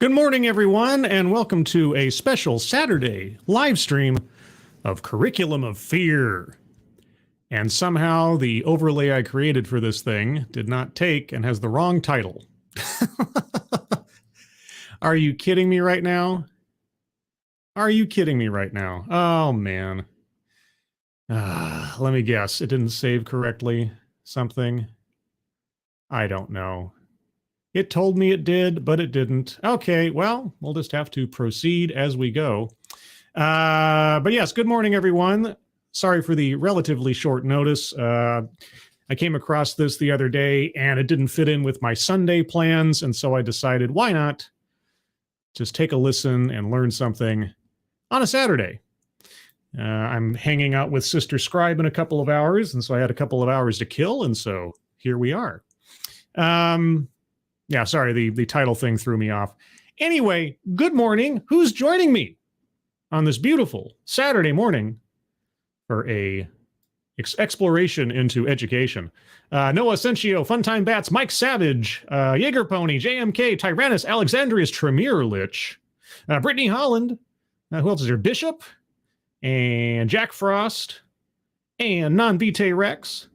Good morning, everyone, and welcome to a special Saturday live stream of Curriculum of Fear. And somehow the overlay I created for this thing did not take and has the wrong title. Are you kidding me right now? Are you kidding me right now? Oh, man. Let me guess. It didn't save correctly. Something? I don't know. It told me it did, but it didn't. Okay, well, we'll just have to proceed as we go. But yes, good morning, everyone. Sorry for the relatively short notice. I came across this the other day, and it didn't fit in with my Sunday plans, and so I decided, why not just take a listen and learn something on a Saturday? I'm hanging out with Sister Scribe in a couple of hours, and so I had a couple of hours to kill, and so here we are. Yeah, sorry, the title thing threw me off. Anyway, good morning. Who's joining me on this beautiful Saturday morning for a exploration into education? Noah Sencio, Funtime Bats, Mike Savage, Jaeger Pony, JMK, Tyrannus, Alexandrius, Tremere Lich, Brittany Holland, who else is here? Bishop, and Jack Frost, and Non-Vitae Rex.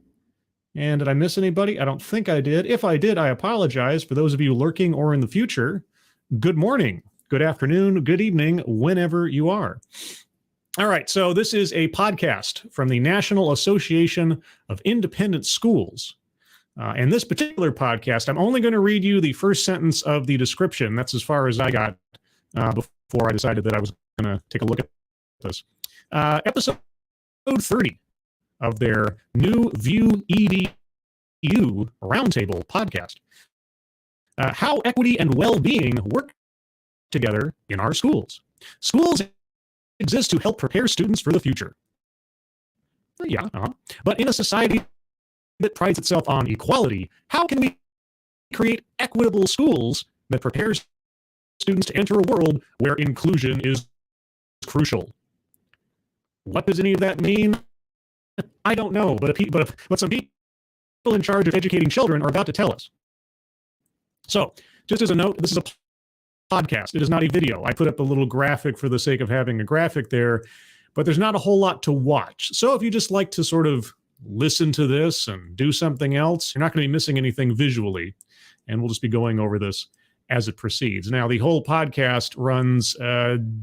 And did I miss anybody? I don't think I did. If I did, I apologize. For those of you lurking or in the future, good morning, good afternoon, good evening, whenever you are. All right, so this is a podcast from the National Association of Independent Schools. And this particular podcast, I'm only going to read you the first sentence of the description. That's as far as I got before I decided that I was going to take a look at this. Episode 30. Of their New View EDU Roundtable podcast. How equity and well-being work together in our schools. Schools exist to help prepare students for the future. Yeah, but in a society that prides itself on equality, how can we create equitable schools that prepare students to enter a world where inclusion is crucial? What does any of that mean? I don't know, but some people in charge of educating children are about to tell us. So, just as a note, this is a podcast. It is not a video. I put up a little graphic for the sake of having a graphic there, but there's not a whole lot to watch. So if you just like to sort of listen to this and do something else, you're not going to be missing anything visually, and we'll just be going over this as it proceeds. Now, the whole podcast runs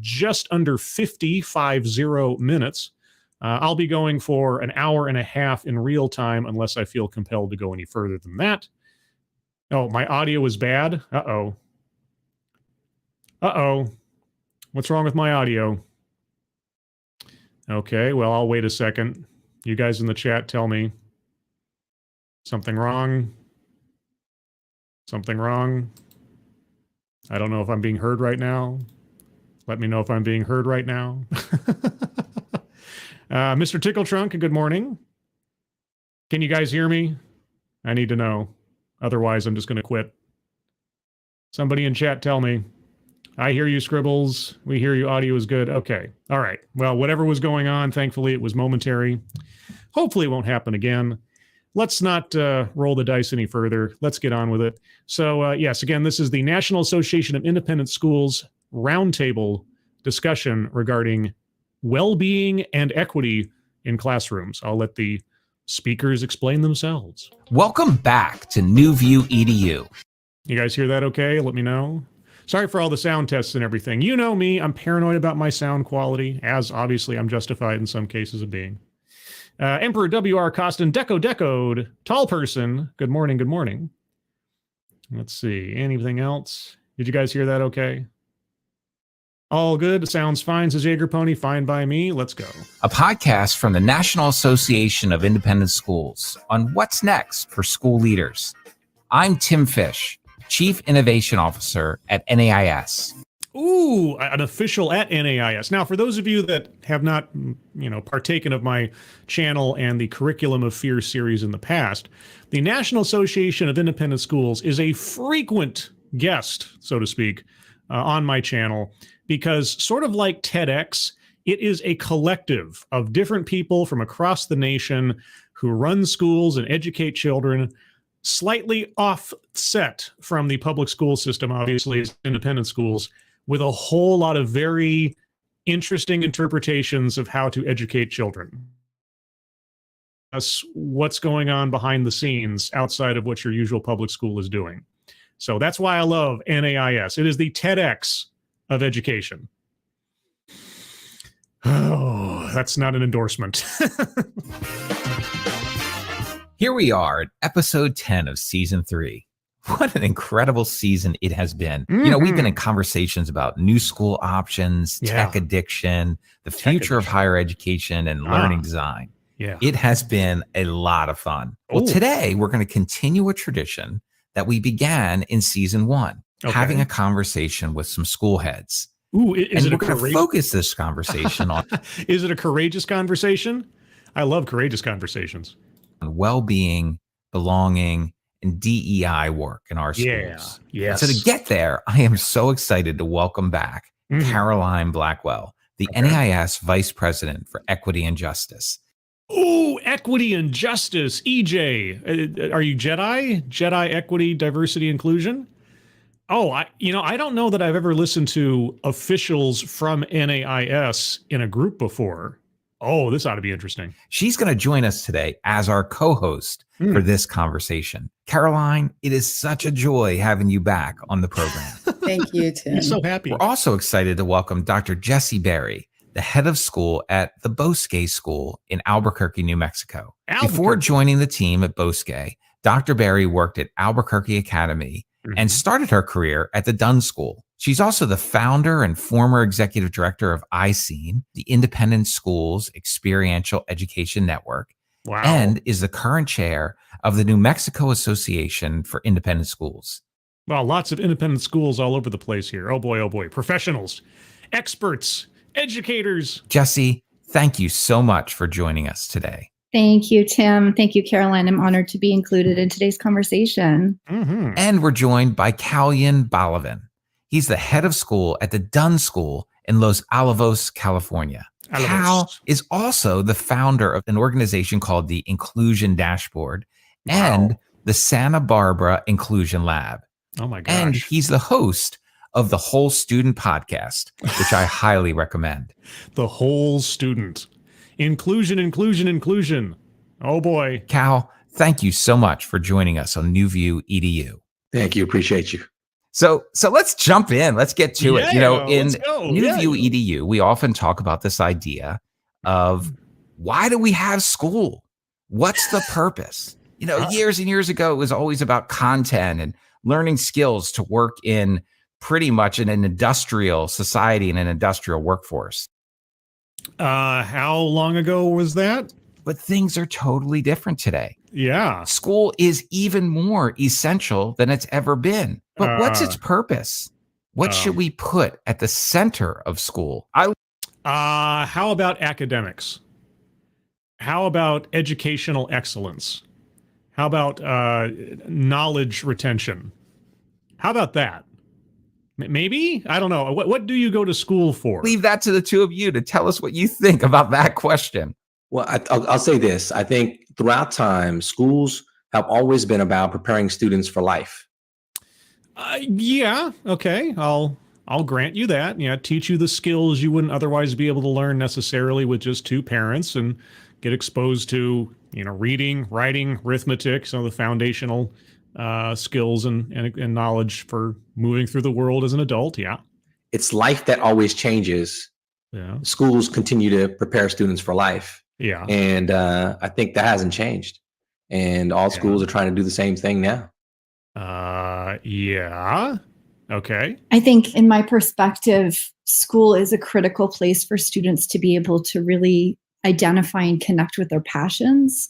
just under 50 minutes. I'll be going for an hour and a half in real time unless I feel compelled to go any further than that. Oh, my audio is bad? Uh-oh. What's wrong with my audio? Okay, well, I'll wait a second. You guys in the chat tell me. Something wrong? Something wrong? I don't know if I'm being heard right now. Let me know if I'm being heard right now. Mr. Tickle Trunk, good morning. Can you guys hear me? I need to know. Otherwise, I'm just going to quit. Somebody in chat tell me. I hear you, Scribbles. We hear you. Audio is good. Okay. All right. Well, whatever was going on, thankfully, it was momentary. Hopefully, it won't happen again. Let's not roll the dice any further. Let's get on with it. So, yes, again, this is the National Association of Independent Schools Roundtable discussion regarding well-being and equity in classrooms. I'll let the speakers explain themselves. Welcome back to New View EDU. You guys hear that okay? Let me know. Sorry for all the sound tests and everything. You know me, I'm paranoid about my sound quality, as obviously I'm justified in some cases of being. Emperor W.R. Costin, Decode, Tall Person, good morning, good morning. Let's see, anything else? Did you guys hear that okay? All good. Sounds fine, says Jaeger Pony. Fine by me. Let's go. A podcast from the National Association of Independent Schools on what's next for school leaders. I'm Tim Fish, Chief Innovation Officer at NAIS. Ooh, an official at NAIS. Now, for those of you that have not, partaken of my channel and the Curriculum of Fear series in the past, the National Association of Independent Schools is a frequent guest, so to speak, on my channel. Because sort of like TEDx, it is a collective of different people from across the nation who run schools and educate children slightly offset from the public school system, obviously, is independent schools, with a whole lot of very interesting interpretations of how to educate children. That's what's going on behind the scenes outside of what your usual public school is doing. So that's why I love NAIS. It is the TEDx of education. Oh, that's not an endorsement. Here we are at episode 10 of season 3. What an incredible season it has been. Mm-hmm. You know, we've been in conversations about new school options, tech addiction, the future of higher education, and learning design. Yeah. It has been a lot of fun. Well, today we're going to continue a tradition that we began in season 1, having a conversation with some school heads. Ooh, is it we're going to focus this conversation on... Is it a courageous conversation? I love courageous conversations. On well-being, belonging, and DEI work in our schools. Yes. So to get there, I am so excited to welcome back Caroline Blackwell, the NAIS Vice President for Equity and Justice. Oh, Equity and Justice, EJ. Are you Jedi? Jedi Equity, Diversity, Inclusion? Oh, I don't know that I've ever listened to officials from NAIS in a group before. Oh, this ought to be interesting. She's going to join us today as our co-host for this conversation. Caroline, it is such a joy having you back on the program. Thank you, Tim. I'm so happy. We're also excited to welcome Dr. Jessie Berry, the head of school at the Bosque School in Albuquerque, New Mexico. Before joining the team at Bosque, Dr. Berry worked at Albuquerque Academy and started her career at the Dunn School. She's also the founder and former executive director of iSeen, the Independent Schools Experiential Education Network, and is the current chair of the New Mexico Association for Independent Schools. Well, lots of independent schools all over the place here. Oh boy. Professionals, experts, educators. Jessie, thank you so much for joining us today. Thank you, Tim. Thank you, Caroline. I'm honored to be included in today's conversation. And we're joined by Kalyan Balavan. He's the head of school at the Dunn School in Los Alamos, California. Cal is also the founder of an organization called the Inclusion Dashboard and the Santa Barbara Inclusion Lab. Oh my gosh. And he's the host of the Whole Student podcast, which I highly recommend. The Whole Student. Inclusion. Oh boy. Cal, thank you so much for joining us on NewView EDU. Thank you. Appreciate you. So let's jump in. Let's get to it. You know, in NewView EDU, we often talk about this idea of why do we have school? What's the purpose? You know, years and years ago, it was always about content and learning skills to work in pretty much in an industrial society and an industrial workforce. How long ago was that? But things are totally different today. Yeah. School is even more essential than it's ever been. But what's its purpose? What should we put at the center of school? How about academics? How about educational excellence? How about knowledge retention? How about that? Maybe? I don't know. What do you go to school for? Leave that to the two of you to tell us what you think about that question. Well, I'll say this. I think throughout time, schools have always been about preparing students for life. Yeah. Okay. I'll grant you that. Yeah. Teach you the skills you wouldn't otherwise be able to learn necessarily with just two parents, and get exposed to, reading, writing, arithmetic, some of the foundational skills and knowledge for moving through the world as an adult. Yeah. It's life that always changes. Yeah. Schools continue to prepare students for life. Yeah. And I think that hasn't changed. And all schools are trying to do the same thing now. Yeah. Okay. I think in my perspective, school is a critical place for students to be able to really identify and connect with their passions.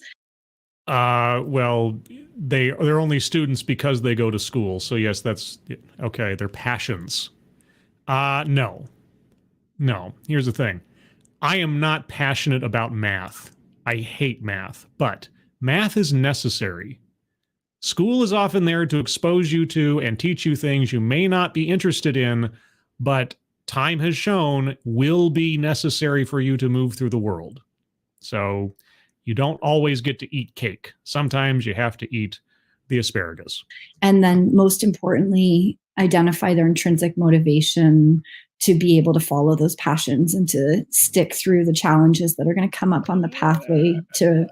Well, they're only students because they go to school. So yes, that's okay. Their passions. No. Here's the thing. I am not passionate about math. I hate math, but math is necessary. School is often there to expose you to and teach you things you may not be interested in, but time has shown will be necessary for you to move through the world. So you don't always get to eat cake. Sometimes you have to eat the asparagus. And then most importantly, identify their intrinsic motivation to be able to follow those passions and to stick through the challenges that are going to come up on the pathway to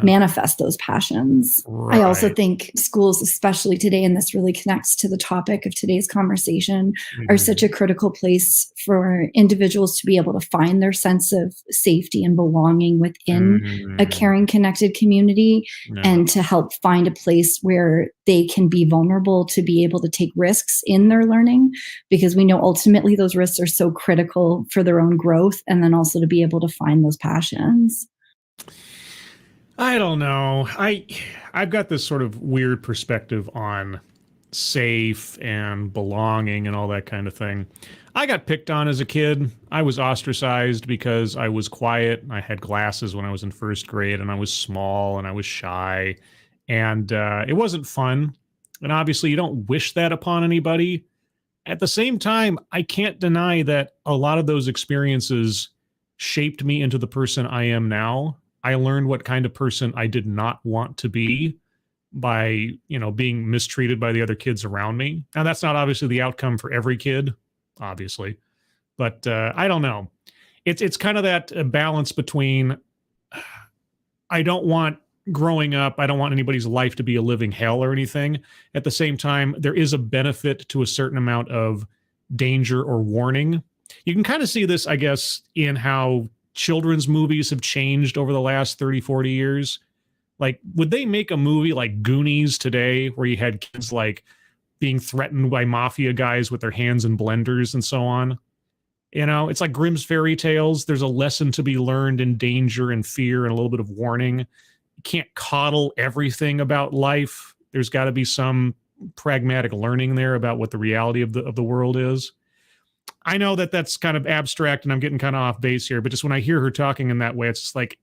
manifest those passions. Right. I also think schools, especially today, and this really connects to the topic of today's conversation, are such a critical place for individuals to be able to find their sense of safety and belonging within a caring, connected community, and to help find a place where they can be vulnerable to be able to take risks in their learning, because we know ultimately those risks are so critical for their own growth, and then also to be able to find those passions. I don't know. I've got this sort of weird perspective on safe and belonging and all that kind of thing. I got picked on as a kid. I was ostracized because I was quiet. I had glasses when I was in first grade, and I was small and I was shy, and it wasn't fun. And obviously you don't wish that upon anybody. At the same time, I can't deny that a lot of those experiences shaped me into the person I am now. I learned what kind of person I did not want to be by, being mistreated by the other kids around me. Now, that's not obviously the outcome for every kid, obviously, but I don't know. It's kind of that balance between I don't want growing up, I don't want anybody's life to be a living hell or anything. At the same time, there is a benefit to a certain amount of danger or warning. You can kind of see this, I guess, in how children's movies have changed over the last 30, 40 years. Like, would they make a movie like Goonies today where you had kids like being threatened by mafia guys with their hands in blenders and so on? It's like Grimm's fairy tales. There's a lesson to be learned in danger and fear and a little bit of warning. You can't coddle everything about life. There's got to be some pragmatic learning there about what the reality of the world is. I know that that's kind of abstract and I'm getting kind of off base here, but just when I hear her talking in that way, it's just like,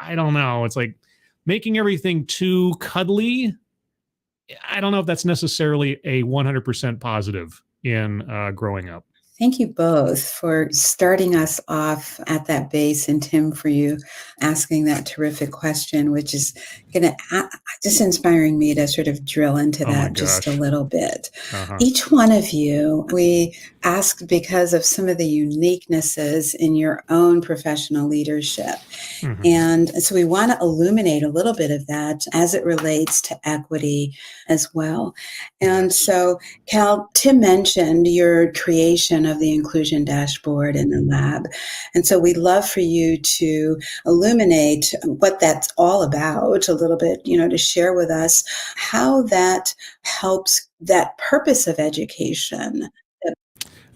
I don't know. It's like making everything too cuddly. I don't know if that's necessarily a 100% positive in growing up. Thank you both for starting us off at that base, and Tim, for you asking that terrific question, which is going to just inspiring me to sort of drill into that just a little bit. Each one of you, we asked because of some of the uniquenesses in your own professional leadership. And so we want to illuminate a little bit of that as it relates to equity as well. And so, Cal, Tim mentioned your creation of the inclusion dashboard in the lab. And so we'd love for you to illuminate what that's all about a little bit, to share with us how that helps that purpose of education.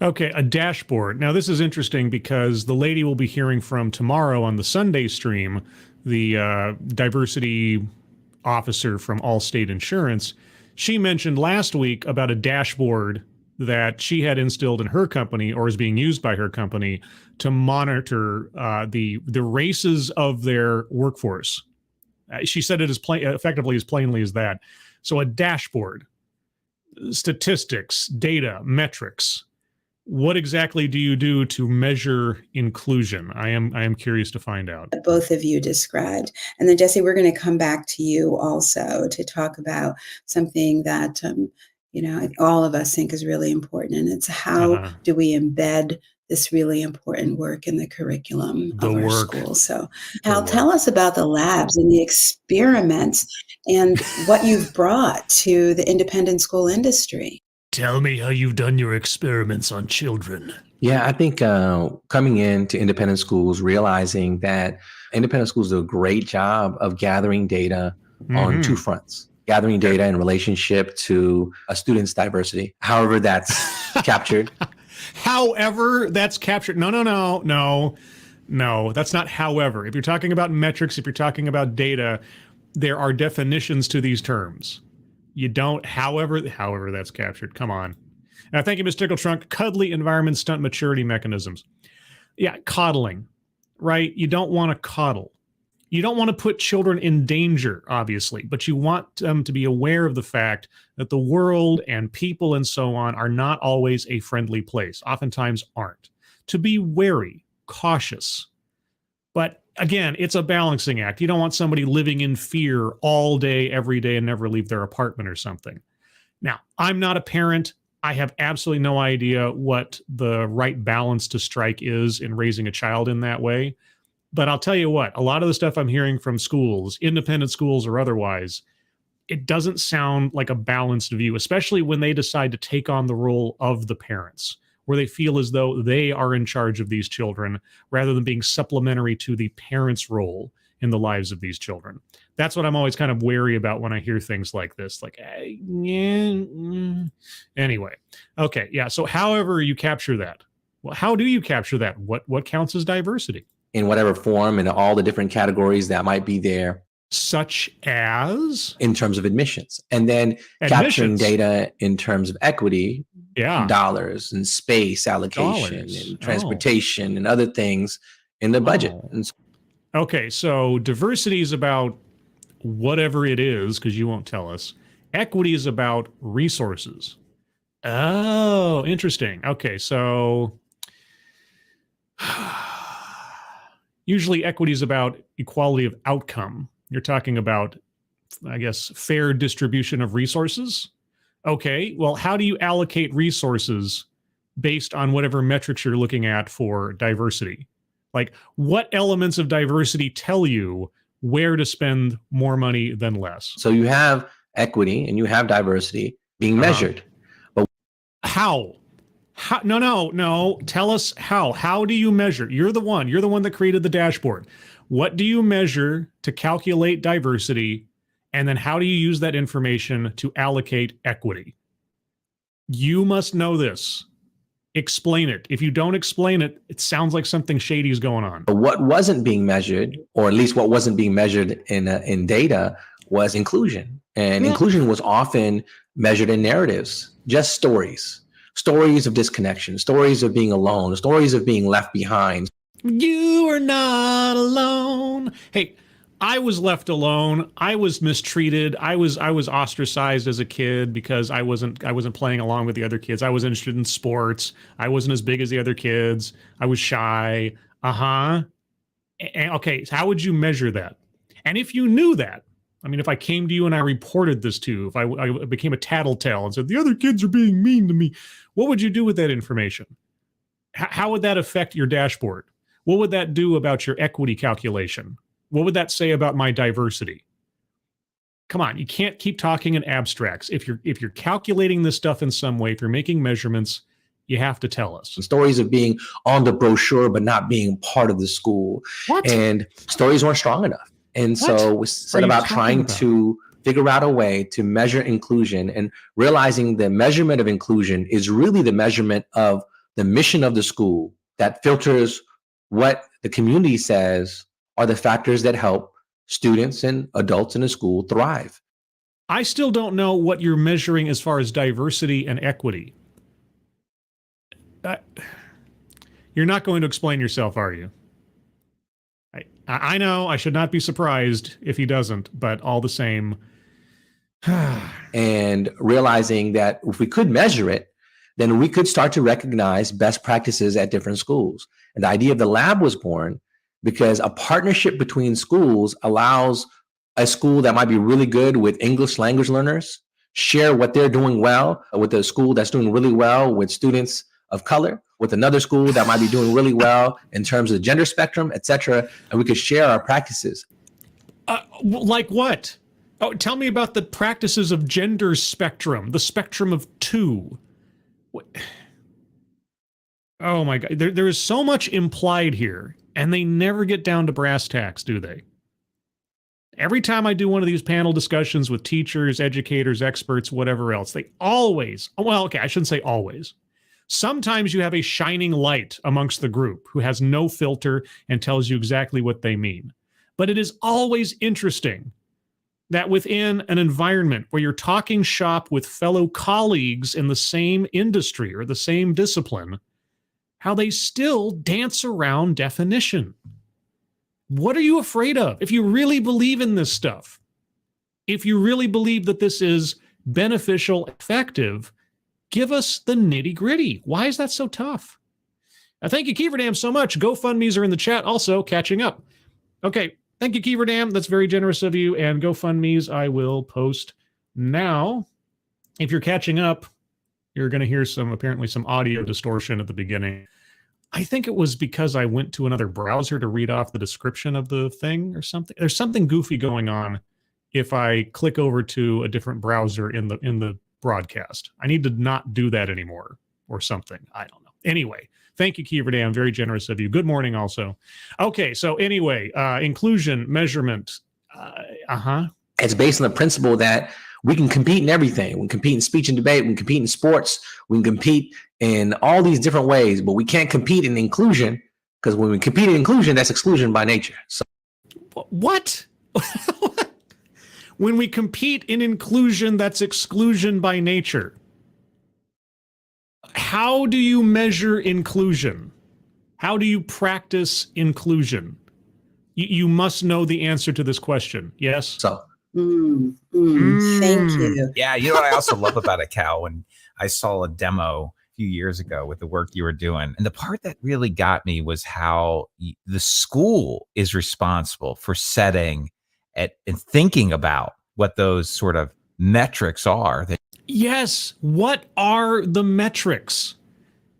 Okay, a dashboard. Now, this is interesting because the lady we'll be hearing from tomorrow on the Sunday stream, the diversity officer from Allstate Insurance, she mentioned last week about a dashboard that she had instilled in her company, or is being used by her company, to monitor the races of their workforce. She said it as effectively as plainly as that. So a dashboard, statistics, data, metrics. What exactly do you do to measure inclusion? I am curious to find out. Both of you described. And then, Jesse, we're going to come back to you also to talk about something that, all of us think is really important. And it's how do we embed this really important work in the curriculum of our school. So, Cal, tell us about the labs and the experiments and what you've brought to the independent school industry. Tell me how you've done your experiments on children. Yeah, I think coming into independent schools, realizing that independent schools do a great job of gathering data on two fronts. Gathering data in relationship to a student's diversity, however that's captured. However that's captured. No, that's not however. If you're talking about metrics, if you're talking about data, there are definitions to these terms. You don't, however that's captured. Come on. Thank you, Mr. Tickletrunk. Cuddly environment stunt maturity mechanisms. Yeah, coddling, right? You don't want to coddle. You don't want to put children in danger, obviously, but you want them to be aware of the fact that the world and people and so on are not always a friendly place, oftentimes aren't. To be wary, cautious. But again, it's a balancing act. You don't want somebody living in fear all day, every day, and never leave their apartment or something. Now, I'm not a parent. I have absolutely no idea what the right balance to strike is in raising a child in that way. But I'll tell you what, a lot of the stuff I'm hearing from schools, independent schools or otherwise, it doesn't sound like a balanced view, especially when they decide to take on the role of the parents, where they feel as though they are in charge of these children rather than being supplementary to the parents' role in the lives of these children. That's what I'm always kind of wary about when I hear things like this. Like, anyway. Okay, yeah. So however you capture that, well, how do you capture that? What counts as diversity? In whatever form and all the different categories that might be there. Such as? In terms of admissions. And then capturing data in terms of equity, dollars and space allocation and transportation and other things in the budget. Okay, so diversity is about whatever it is, because you won't tell us. Equity is about resources. Oh, interesting. Okay, so usually equity is about equality of outcome. You're talking about, I guess, fair distribution of resources. Okay, well, how do you allocate resources based on whatever metrics you're looking at for diversity? Like, what elements of diversity tell you where to spend more money than less? So you have equity and you have diversity being measured. But how? No. Tell us how. How do you measure? You're the one that created the dashboard. What do you measure to calculate diversity? And then how do you use that information to allocate equity? You must know this. Explain it. If you don't explain it, it sounds like something shady is going on. What wasn't being measured, or at least what wasn't being measured in data, was inclusion. And inclusion was often measured in narratives, just stories of disconnection, stories of being alone, stories of being left behind. You are not alone. Hey, I was left alone. I was mistreated. I was ostracized as a kid because I wasn't playing along with the other kids. I was interested in sports. I wasn't as big as the other kids. I was shy. Okay, so how would you measure that? And if you knew that, I mean, if I came to you and I reported this to you, if I became a tattletale and said, the other kids are being mean to me, what would you do with that information? How would that affect your dashboard? What would that do about your equity calculation? What would that say about my diversity? Come on, you can't keep talking in abstracts. If you're calculating this stuff in some way, if you're making measurements, you have to tell us. Stories of being on the brochure but not being part of the school. What? And stories weren't strong enough. And so we set about trying to figure out a way to measure inclusion, and realizing the measurement of inclusion is really the measurement of the mission of the school that filters what the community says are the factors that help students and adults in the school thrive. I still don't know what you're measuring as far as diversity and equity. You're not going to explain yourself, are you? I know I should not be surprised if he doesn't, but all the same. And realizing that if we could measure it, then we could start to recognize best practices at different schools. And the idea of the lab was born because a partnership between schools allows a school that might be really good with English language learners share what they're doing well with a school that's doing really well with students of color, with another school that might be doing really well in terms of the gender spectrum, et cetera, and we could share our practices. Like what? Oh, tell me about the practices of gender spectrum, the spectrum of two. What? Oh my God, there is so much implied here, and they never get down to brass tacks, do they? Every time I do one of these panel discussions with teachers, educators, experts, whatever else, they always, well, okay, I shouldn't say always. Sometimes you have a shining light amongst the group who has no filter and tells you exactly what they mean. But it is always interesting that within an environment where you're talking shop with fellow colleagues in the same industry or the same discipline, how they still dance around definition. What are you afraid of? If you really believe in this stuff, if you really believe that this is beneficial, effective, give us the nitty gritty. Why is that so tough? Thank you, Keeverdam, so much. GoFundMe's are in the chat. Also, catching up. Okay. Thank you, Kiever Dam. That's very generous of you. And GoFundMe's I will post now. If you're catching up, you're going to hear apparently some audio distortion at the beginning. I think it was because I went to another browser to read off the description of the thing or something. There's something goofy going on if I click over to a different browser in the broadcast. I need to not do that anymore or something. I don't know. Anyway, thank you, Kiever Dam. Very generous of you. Good morning also. Okay, so anyway, inclusion, measurement. It's based on the principle that we can compete in everything. We can compete in speech and debate. We can compete in sports. We can compete in all these different ways, but we can't compete in inclusion, because when we compete in inclusion, that's exclusion by nature. So, what? When we compete in inclusion, that's exclusion by nature. How do you measure inclusion? How do you practice inclusion? You must know the answer to this question. Yes? Thank you. Yeah, you know what I also love about it, Cal, when I saw a demo a few years ago with the work you were doing, and the part that really got me was how the school is responsible for setting and thinking about what those sort of metrics are. Yes. What are the metrics?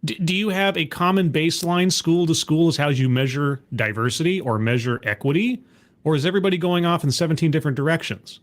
Do you have a common baseline school to school as how you measure diversity or measure equity? Or is everybody going off in 17 different directions?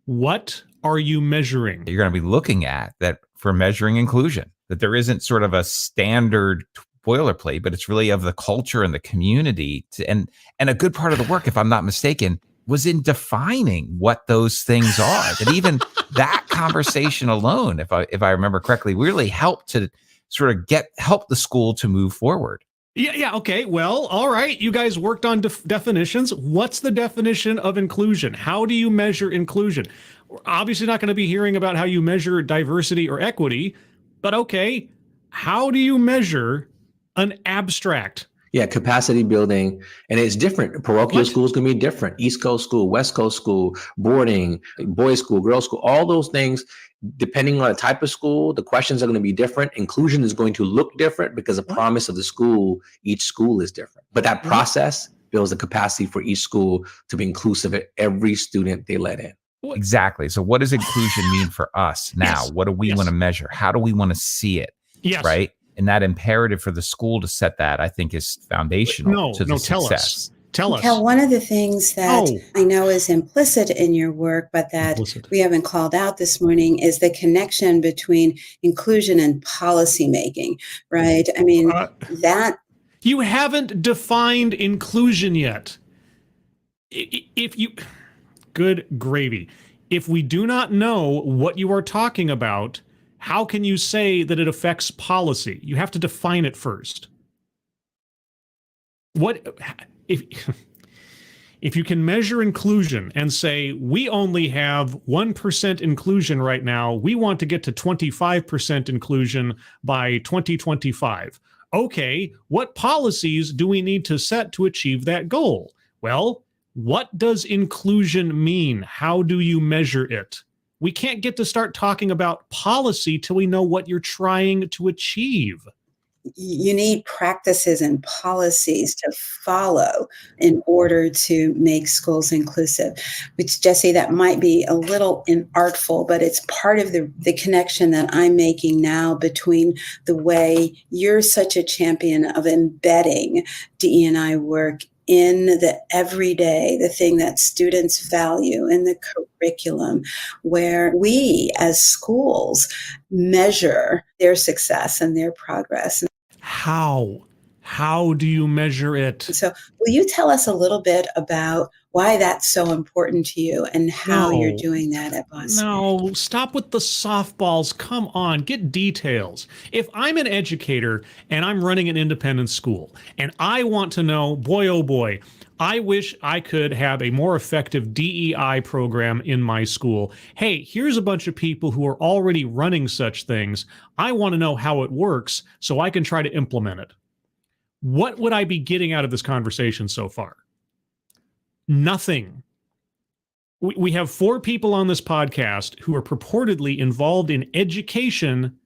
What are you measuring? You're going to be looking at that for measuring inclusion, that there isn't sort of a standard boilerplate, but it's really of the culture and the community. And a good part of the work, if I'm not mistaken, was in defining what those things are. That even that conversation alone, if I remember correctly, really helped to sort of help the school to move forward. Yeah. Okay. Well, all right. You guys worked on definitions. What's the definition of inclusion? How do you measure inclusion? We're obviously not going to be hearing about how you measure diversity or equity, but okay. How do you measure an abstract? Yeah, capacity building. And it's different. Parochial schools can be different. East Coast school, West Coast school, boarding, boys school, girls school, all those things, depending on the type of school, the questions are going to be different. Inclusion is going to look different because the promise of the school, each school is different. But that process builds the capacity for each school to be inclusive of every student they let in. Exactly. So what does inclusion mean for us now? Yes. What do we want to measure? How do we want to see it? Yes. Right. And that imperative for the school to set that, I think, is foundational to the success. Tell us. Cal, one of the things that I know is implicit in your work, but that we haven't called out this morning, is the connection between inclusion and policymaking, right? I mean, that... You haven't defined inclusion yet. Good gravy. If we do not know what you are talking about, how can you say that it affects policy? You have to define it first. If you can measure inclusion and say, we only have 1% inclusion right now, we want to get to 25% inclusion by 2025. Okay, what policies do we need to set to achieve that goal? Well, what does inclusion mean? How do you measure it? We can't get to start talking about policy till we know what you're trying to achieve. You need practices and policies to follow in order to make schools inclusive, which, Jesse, that might be a little inartful, but it's part of the connection that I'm making now between the way you're such a champion of embedding DE&I work in the everyday, the thing that students value in the curriculum, where we as schools measure their success and their progress. How? How do you measure it? So will you tell us a little bit about why that's so important to you and how you're doing that at Boston? No, stop with the softballs. Come on, get details. If I'm an educator and I'm running an independent school and I want to know, boy, oh boy, I wish I could have a more effective DEI program in my school. Hey, here's a bunch of people who are already running such things. I want to know how it works so I can try to implement it. What would I be getting out of this conversation so far? Nothing. We have 4 people on this podcast who are purportedly involved in education,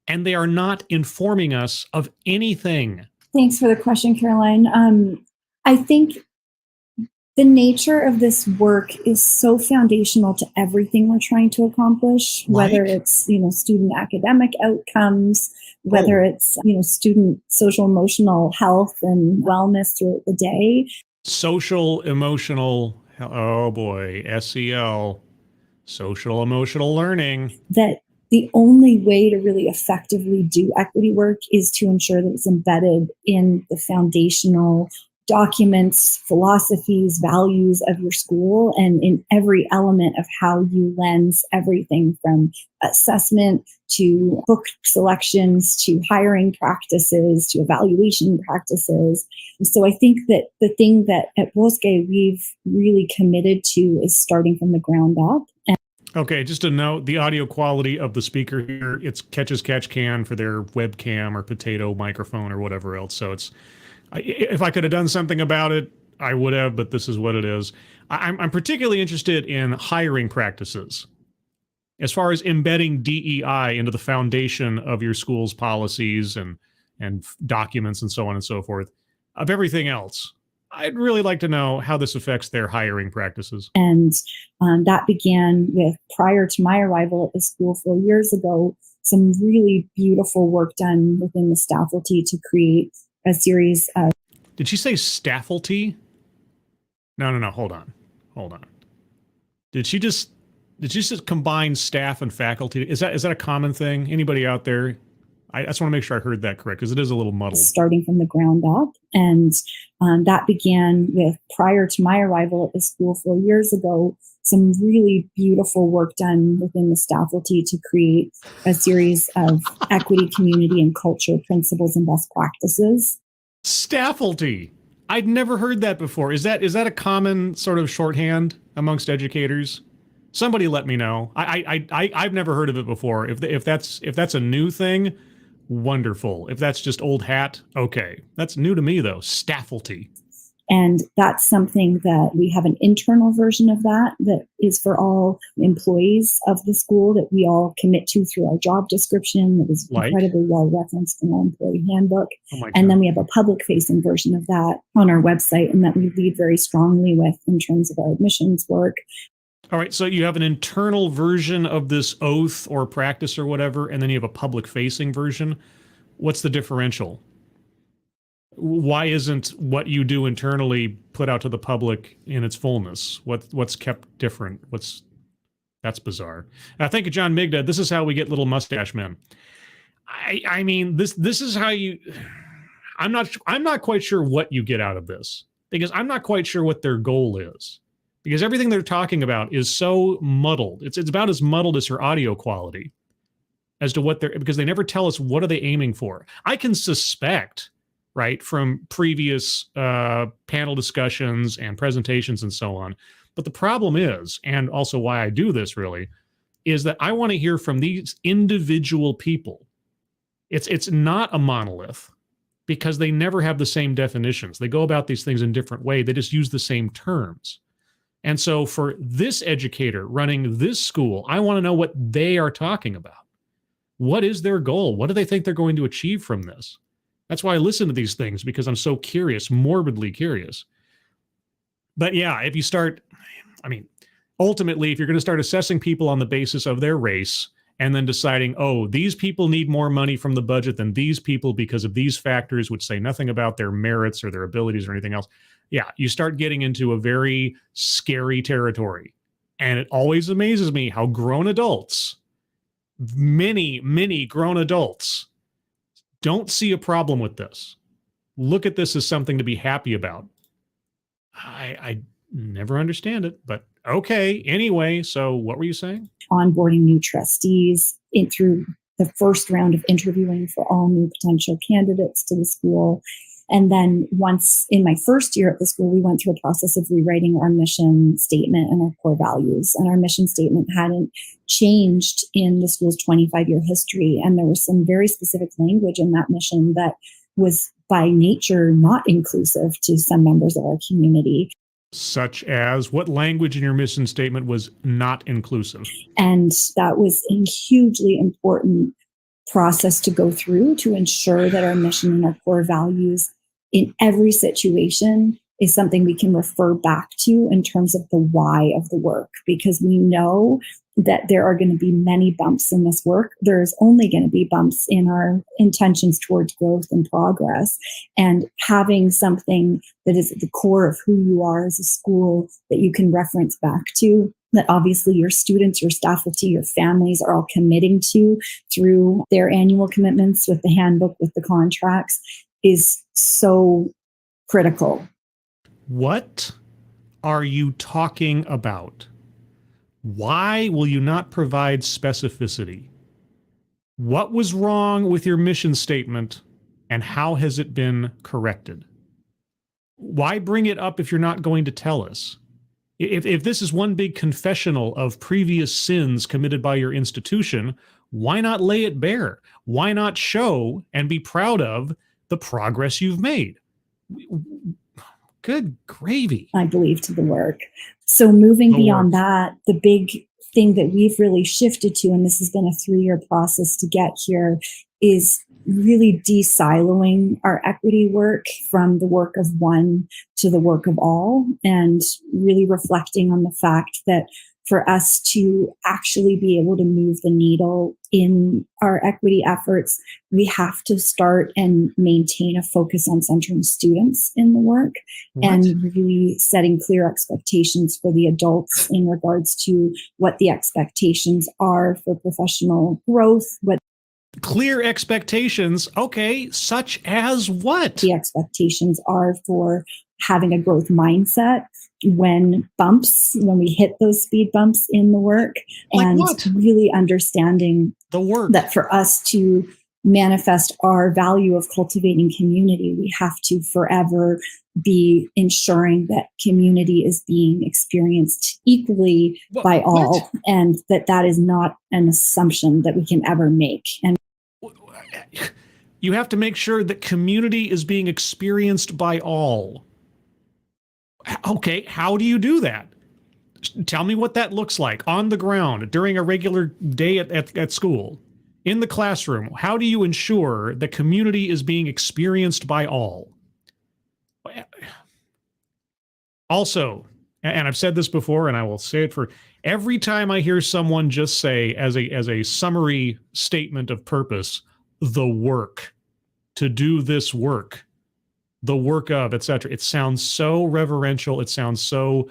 and they are not informing us of anything. Thanks for the question, Caroline. I think The nature of this work is so foundational to everything we're trying to accomplish, whether it's, student academic outcomes, whether it's, student social emotional health and wellness throughout the day. Social emotional, oh boy, SEL, social emotional learning. That the only way to really effectively do equity work is to ensure that it's embedded in the foundational documents, philosophies, values of your school, and in every element of how you lens everything from assessment to book selections to hiring practices to evaluation practices. So I think that the thing that at Bosque we've really committed to is starting from the ground up. Okay, just to note, the audio quality of the speaker here, it's catch can for their webcam or potato microphone or whatever else. So if I could have done something about it, I would have, but this is what it is. I'm particularly interested in hiring practices. As far as embedding DEI into the foundation of your school's policies and documents and so on and so forth, of everything else, I'd really like to know how this affects their hiring practices. And that began with, prior to my arrival at the school 4 years ago, some really beautiful work done within the faculty to create a series of... Did she say faculty? No. Hold on. Did she just combine staff and faculty? Is that a common thing? Anybody out there? I just want to make sure I heard that correct, because it is a little muddled. Starting from the ground up. And that began with, prior to my arrival at the school 4 years ago, some really beautiful work done within the faculty to create a series of equity, community, and culture principles and best practices. Staffalty. I'd never heard that before. Is that a common sort of shorthand amongst educators? Somebody let me know. I've never heard of it before. If that's a new thing, wonderful. If that's just old hat, okay. That's new to me though. Staffalty. And that's something that we have an internal version of that is for all employees of the school that we all commit to through our job description. That is incredibly well referenced in our employee handbook. And then we have a public facing version of that on our website, and that we lead very strongly with in terms of our admissions work. All right, so you have an internal version of this oath or practice or whatever, and then you have a public facing version. What's the differential? Why isn't what you do internally put out to the public in its fullness? What's kept different? That's bizarre. Thank you, John Migda. This is how we get little mustache men. I mean, this is how you. I'm not quite sure what you get out of this, because I'm not quite sure what their goal is, because everything they're talking about is so muddled. It's about as muddled as her audio quality as to because they never tell us what are they aiming for. I can suspect, right, from previous panel discussions and presentations and so on. But the problem is, and also why I do this really, is that I want to hear from these individual people. It's not a monolith, because they never have the same definitions. They go about these things in different ways. They just use the same terms. And so for this educator running this school, I want to know what they are talking about. What is their goal? What do they think they're going to achieve from this? That's why I listen to these things, because I'm so curious, morbidly curious. But yeah, if you start, ultimately, if you're going to start assessing people on the basis of their race and then deciding, oh, these people need more money from the budget than these people because of these factors, which say nothing about their merits or their abilities or anything else. Yeah, you start getting into a very scary territory. And it always amazes me how grown adults, many grown adults, don't see a problem with this. Look at this as something to be happy about. I never understand it, but okay. Anyway, so what were you saying? Onboarding new trustees through the first round of interviewing for all new potential candidates to the school. And then once in my first year at the school, we went through a process of rewriting our mission statement and our core values. And our mission statement hadn't changed in the school's 25-year history. And there was some very specific language in that mission that was by nature not inclusive to some members of our community. Such as what language in your mission statement was not inclusive? And that was a hugely important process to go through to ensure that our mission and our core values in every situation is something we can refer back to in terms of the why of the work, because we know that there are going to be many bumps in this work. There's only going to be bumps in our intentions towards growth and progress. And having something that is at the core of who you are as a school that you can reference back to, that obviously your students, your faculty, your families are all committing to through their annual commitments with the handbook, with the contracts, is so critical. What are you talking about? Why will you not provide specificity? What was wrong with your mission statement, and how has it been corrected? Why bring it up if you're not going to tell us? If this is one big confessional of previous sins committed by your institution, why not lay it bare? Why not show and be proud of the progress you've made? Good gravy. I believe to the work. So moving beyond that, the big thing that we've really shifted to, and this has been a 3-year process to get here, is really de-siloing our equity work from the work of one to the work of all, and really reflecting on the fact that for us to actually be able to move the needle in our equity efforts, we have to start and maintain a focus on centering students in the work and really setting clear expectations for the adults in regards to what the expectations are for professional growth, what clear expectations. Okay, such as what? The expectations are for having a growth mindset when we hit those speed bumps in the work, and really understanding the work that for us to manifest our value of cultivating community, we have to forever be ensuring that community is being experienced equally by all, and that is not an assumption that we can ever make. And you have to make sure that community is being experienced by all. Okay, how do you do that? Tell me what that looks like on the ground during a regular day at school, in the classroom. How do you ensure that community is being experienced by all? Also, and I've said this before, and I will say it for every time I hear someone just say as a summary statement of purpose, the work, to do this work, the work of, etc. It sounds so reverential. It sounds so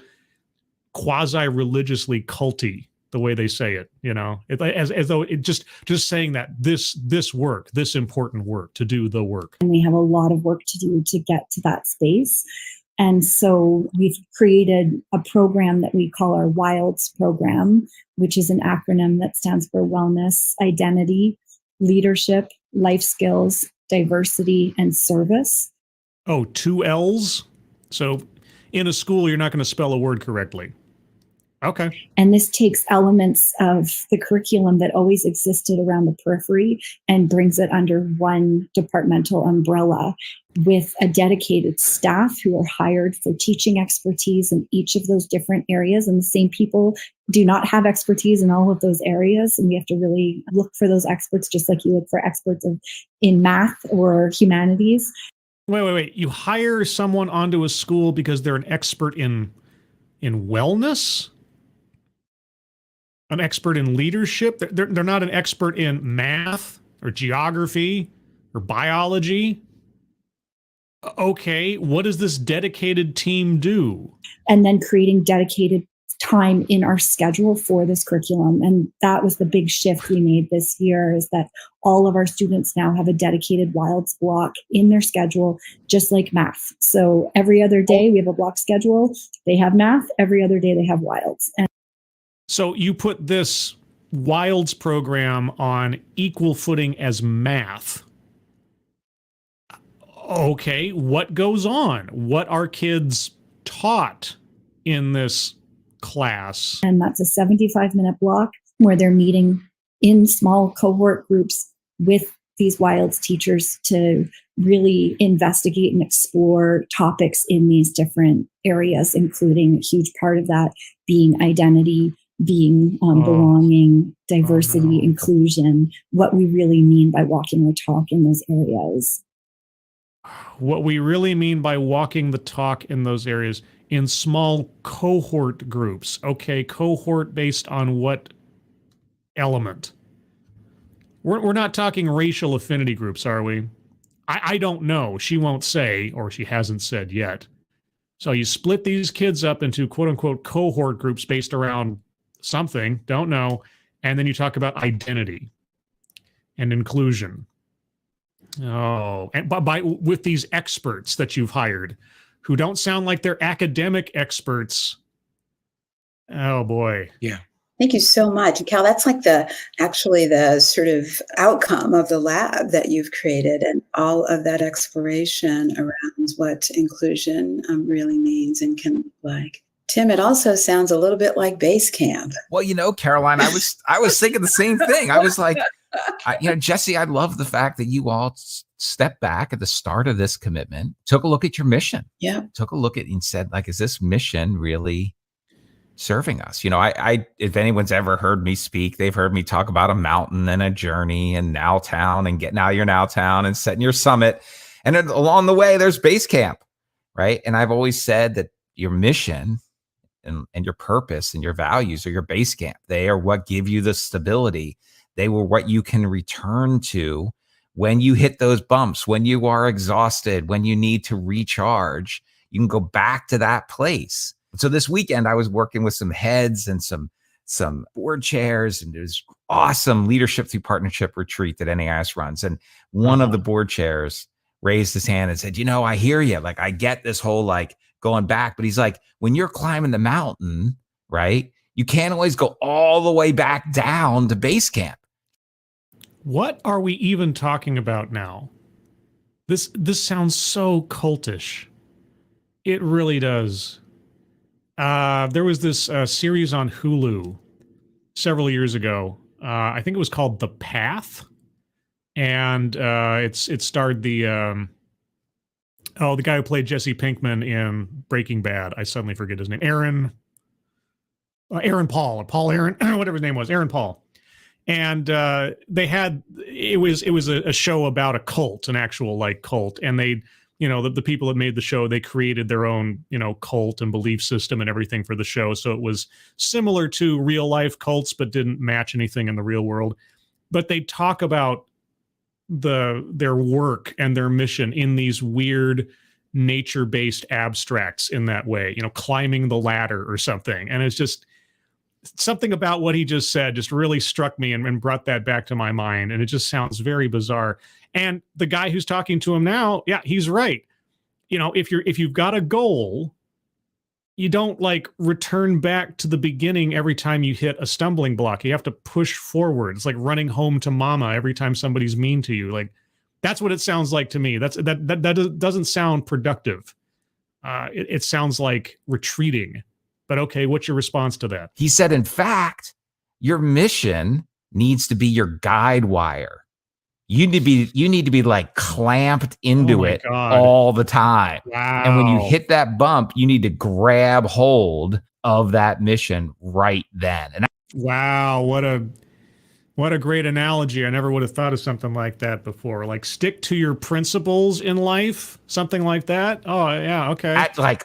quasi-religiously culty the way they say it, as though it just saying that this work, this important work, to do the work. And we have a lot of work to do to get to that space. And so we've created a program that we call our WILDS program, which is an acronym that stands for Wellness, Identity, Leadership, Life Skills, Diversity, and Service. Oh, 2 L's? So in a school, you're not going to spell a word correctly. Okay. And this takes elements of the curriculum that always existed around the periphery and brings it under one departmental umbrella with a dedicated staff who are hired for teaching expertise in each of those different areas. And the same people do not have expertise in all of those areas. And we have to really look for those experts, just like you look for experts in math or humanities. Wait. You hire someone onto a school because they're an expert in wellness? An expert in leadership? They're not an expert in math or geography or biology? Okay, what does this dedicated team do? And then creating dedicated time in our schedule for this curriculum. And that was the big shift we made this year, is that all of our students now have a dedicated WILDS block in their schedule, just like math. So every other day we have a block schedule. They have math. Every other day they have WILDS. And so you put this WILDS program on equal footing as math. Okay, what goes on? What are kids taught in this class? And that's a 75-minute block where they're meeting in small cohort groups with these WILDS teachers to really investigate and explore topics in these different areas, including a huge part of that being identity, being belonging, diversity, inclusion, what we really mean by walking our talk in those areas. what we really mean by walking the talk in those areas in small cohort groups. Okay, cohort based on what element? We're not talking racial affinity groups, are we? I don't know. She won't say, or she hasn't said yet. So you split these kids up into quote unquote cohort groups based around something, don't know. And then you talk about identity and inclusion. Oh, and with these experts that you've hired who don't sound like they're academic experts. Oh boy. Yeah. Thank you so much. Cal, that's like actually the sort of outcome of the lab that you've created, and all of that exploration around what inclusion really means and can look like. Tim, it also sounds a little bit like base camp. Well, Caroline, I was thinking the same thing. I was like, Jesse, I love the fact that you all stepped back at the start of this commitment, took a look at your mission. Yeah. Took a look at it and said, like, is this mission really serving us? I if anyone's ever heard me speak, they've heard me talk about a mountain and a journey and Nowtown and getting out of your Nowtown and setting your summit. And then along the way, there's base camp, right? And I've always said that your mission and your purpose and your values are your base camp. They are what give you the stability. They were what you can return to when you hit those bumps, when you are exhausted, when you need to recharge. You can go back to that place. So this weekend, I was working with some heads and some board chairs, and it was awesome leadership through partnership retreat that NAIS runs. And one of the board chairs raised his hand and said, I hear you. Like, I get this whole like going back, but he's like, when you're climbing the mountain, right, you can't always go all the way back down to base camp. What are we even talking about now? This sounds so cultish. It really does. There was this series on Hulu several years ago. I think it was called The Path, and it starred the guy who played Jesse Pinkman in Breaking Bad. I suddenly forget his name. Aaron Paul, or Paul Aaron, whatever his name was, Aaron Paul. And it was a show about a cult, an actual like cult, and they. The people that made the show, they created their own, cult and belief system and everything for the show. So it was similar to real life cults, but didn't match anything in the real world. But they talk about their work and their mission in these weird nature-based abstracts in that way, climbing the ladder or something. And it's just something about what he just said just really struck me and brought that back to my mind. And it just sounds very bizarre. And the guy who's talking to him now, yeah, he's right. If you've got a goal, you don't like return back to the beginning every time you hit a stumbling block. You have to push forward. It's like running home to mama every time somebody's mean to you. Like, that's what it sounds like to me. That doesn't sound productive. It sounds like retreating. But okay, what's your response to that? He said, in fact, your mission needs to be your guide wire. You need to be like clamped into it all the time. Wow. And when you hit that bump, you need to grab hold of that mission right then. And wow, what a great analogy. I never would have thought of something like that before. Like, stick to your principles in life, something like that. Oh yeah, okay.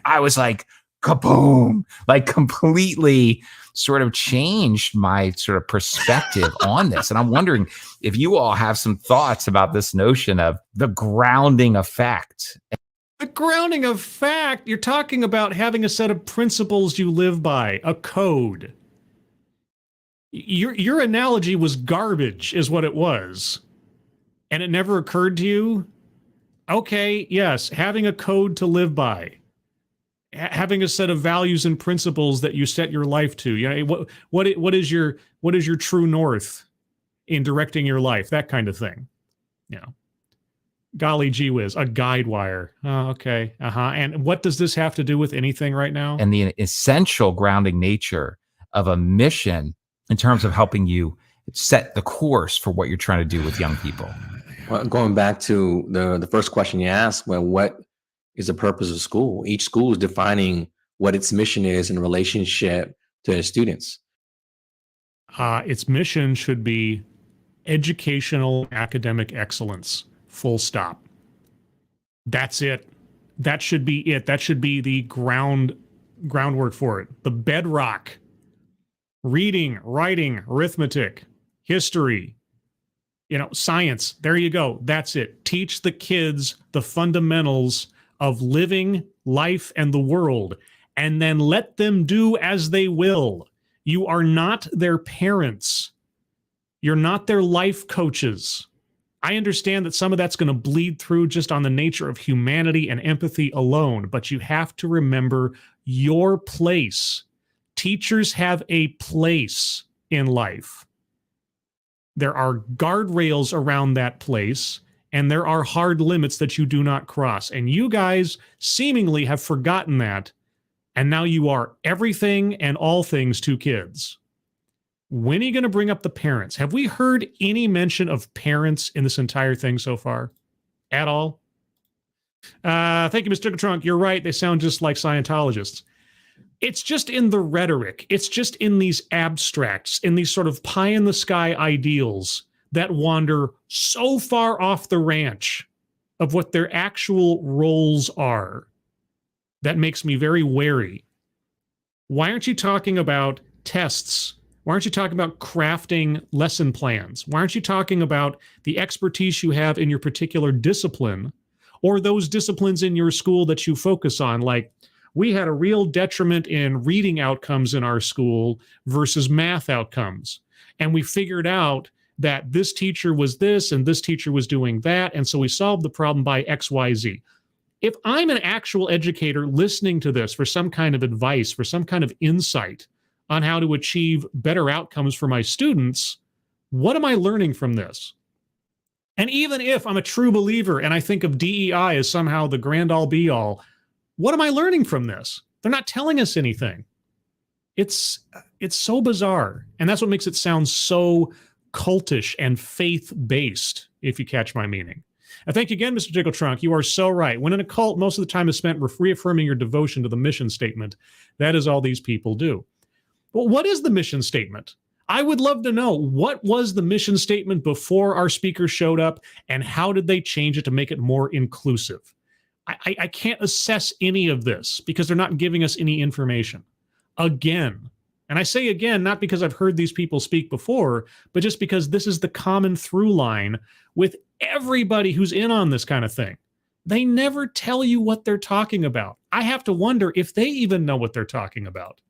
I was like, kaboom, like completely sort of changed my sort of perspective on this. And I'm wondering if you all have some thoughts about this notion of the grounding effect. The grounding effect, you're talking about having a set of principles you live by, a code. Your analogy was garbage, is what it was. And it never occurred to you? Okay, yes, having a code to live by. Having a set of values and principles that you set your life to. What is your true north in directing your life? That kind of thing. Golly gee whiz, a guide wire. Oh, okay. And what does this have to do with anything right now? And the essential grounding nature of a mission in terms of helping you set the course for what you're trying to do with young people. Well, going back to the first question you asked, well, what is the purpose of school? Each school is defining what its mission is in relationship to its students. Its mission should be educational academic excellence, full stop. That's it. That should be it. That should be the groundwork for it. The bedrock. Reading, writing, arithmetic, history, science. There you go. That's it. Teach the kids the fundamentals of living life and the world, and then let them do as they will. You are not their parents. You're not their life coaches. I understand that some of that's going to bleed through just on the nature of humanity and empathy alone, but you have to remember your place. Teachers have a place in life. There are guardrails around that place, and there are hard limits that you do not cross. And you guys seemingly have forgotten that, and now you are everything and all things to kids. When are you going to bring up the parents? Have we heard any mention of parents in this entire thing so far? At all? Thank you, Mr. Trunk. You're right. They sound just like Scientologists. It's just in the rhetoric. It's just in these abstracts, in these sort of pie-in-the-sky ideals that wander so far off the ranch of what their actual roles are. That makes me very wary. Why aren't you talking about tests? Why aren't you talking about crafting lesson plans? Why aren't you talking about the expertise you have in your particular discipline, or those disciplines in your school that you focus on? Like, we had a real detriment in reading outcomes in our school versus math outcomes. And we figured out that this teacher was this and this teacher was doing that. And so we solved the problem by X, Y, Z. If I'm an actual educator listening to this for some kind of advice, for some kind of insight on how to achieve better outcomes for my students, what am I learning from this? And even if I'm a true believer and I think of DEI as somehow the grand all be all, what am I learning from this? They're not telling us anything. It's so bizarre. And that's what makes it sound so cultish and faith-based, if you catch my meaning. Thank you again, Mr. Jiggle Trunk. You are so right. When in a cult, most of the time is spent reaffirming your devotion to the mission statement. That is all these people do. Well, what is the mission statement? I would love to know, what was the mission statement before our speaker showed up, and how did they change it to make it more inclusive? I can't assess any of this because they're not giving us any information. Again, and I say again, not because I've heard these people speak before, but just because this is the common through line with everybody who's in on this kind of thing. They never tell you what they're talking about. I have to wonder if they even know what they're talking about.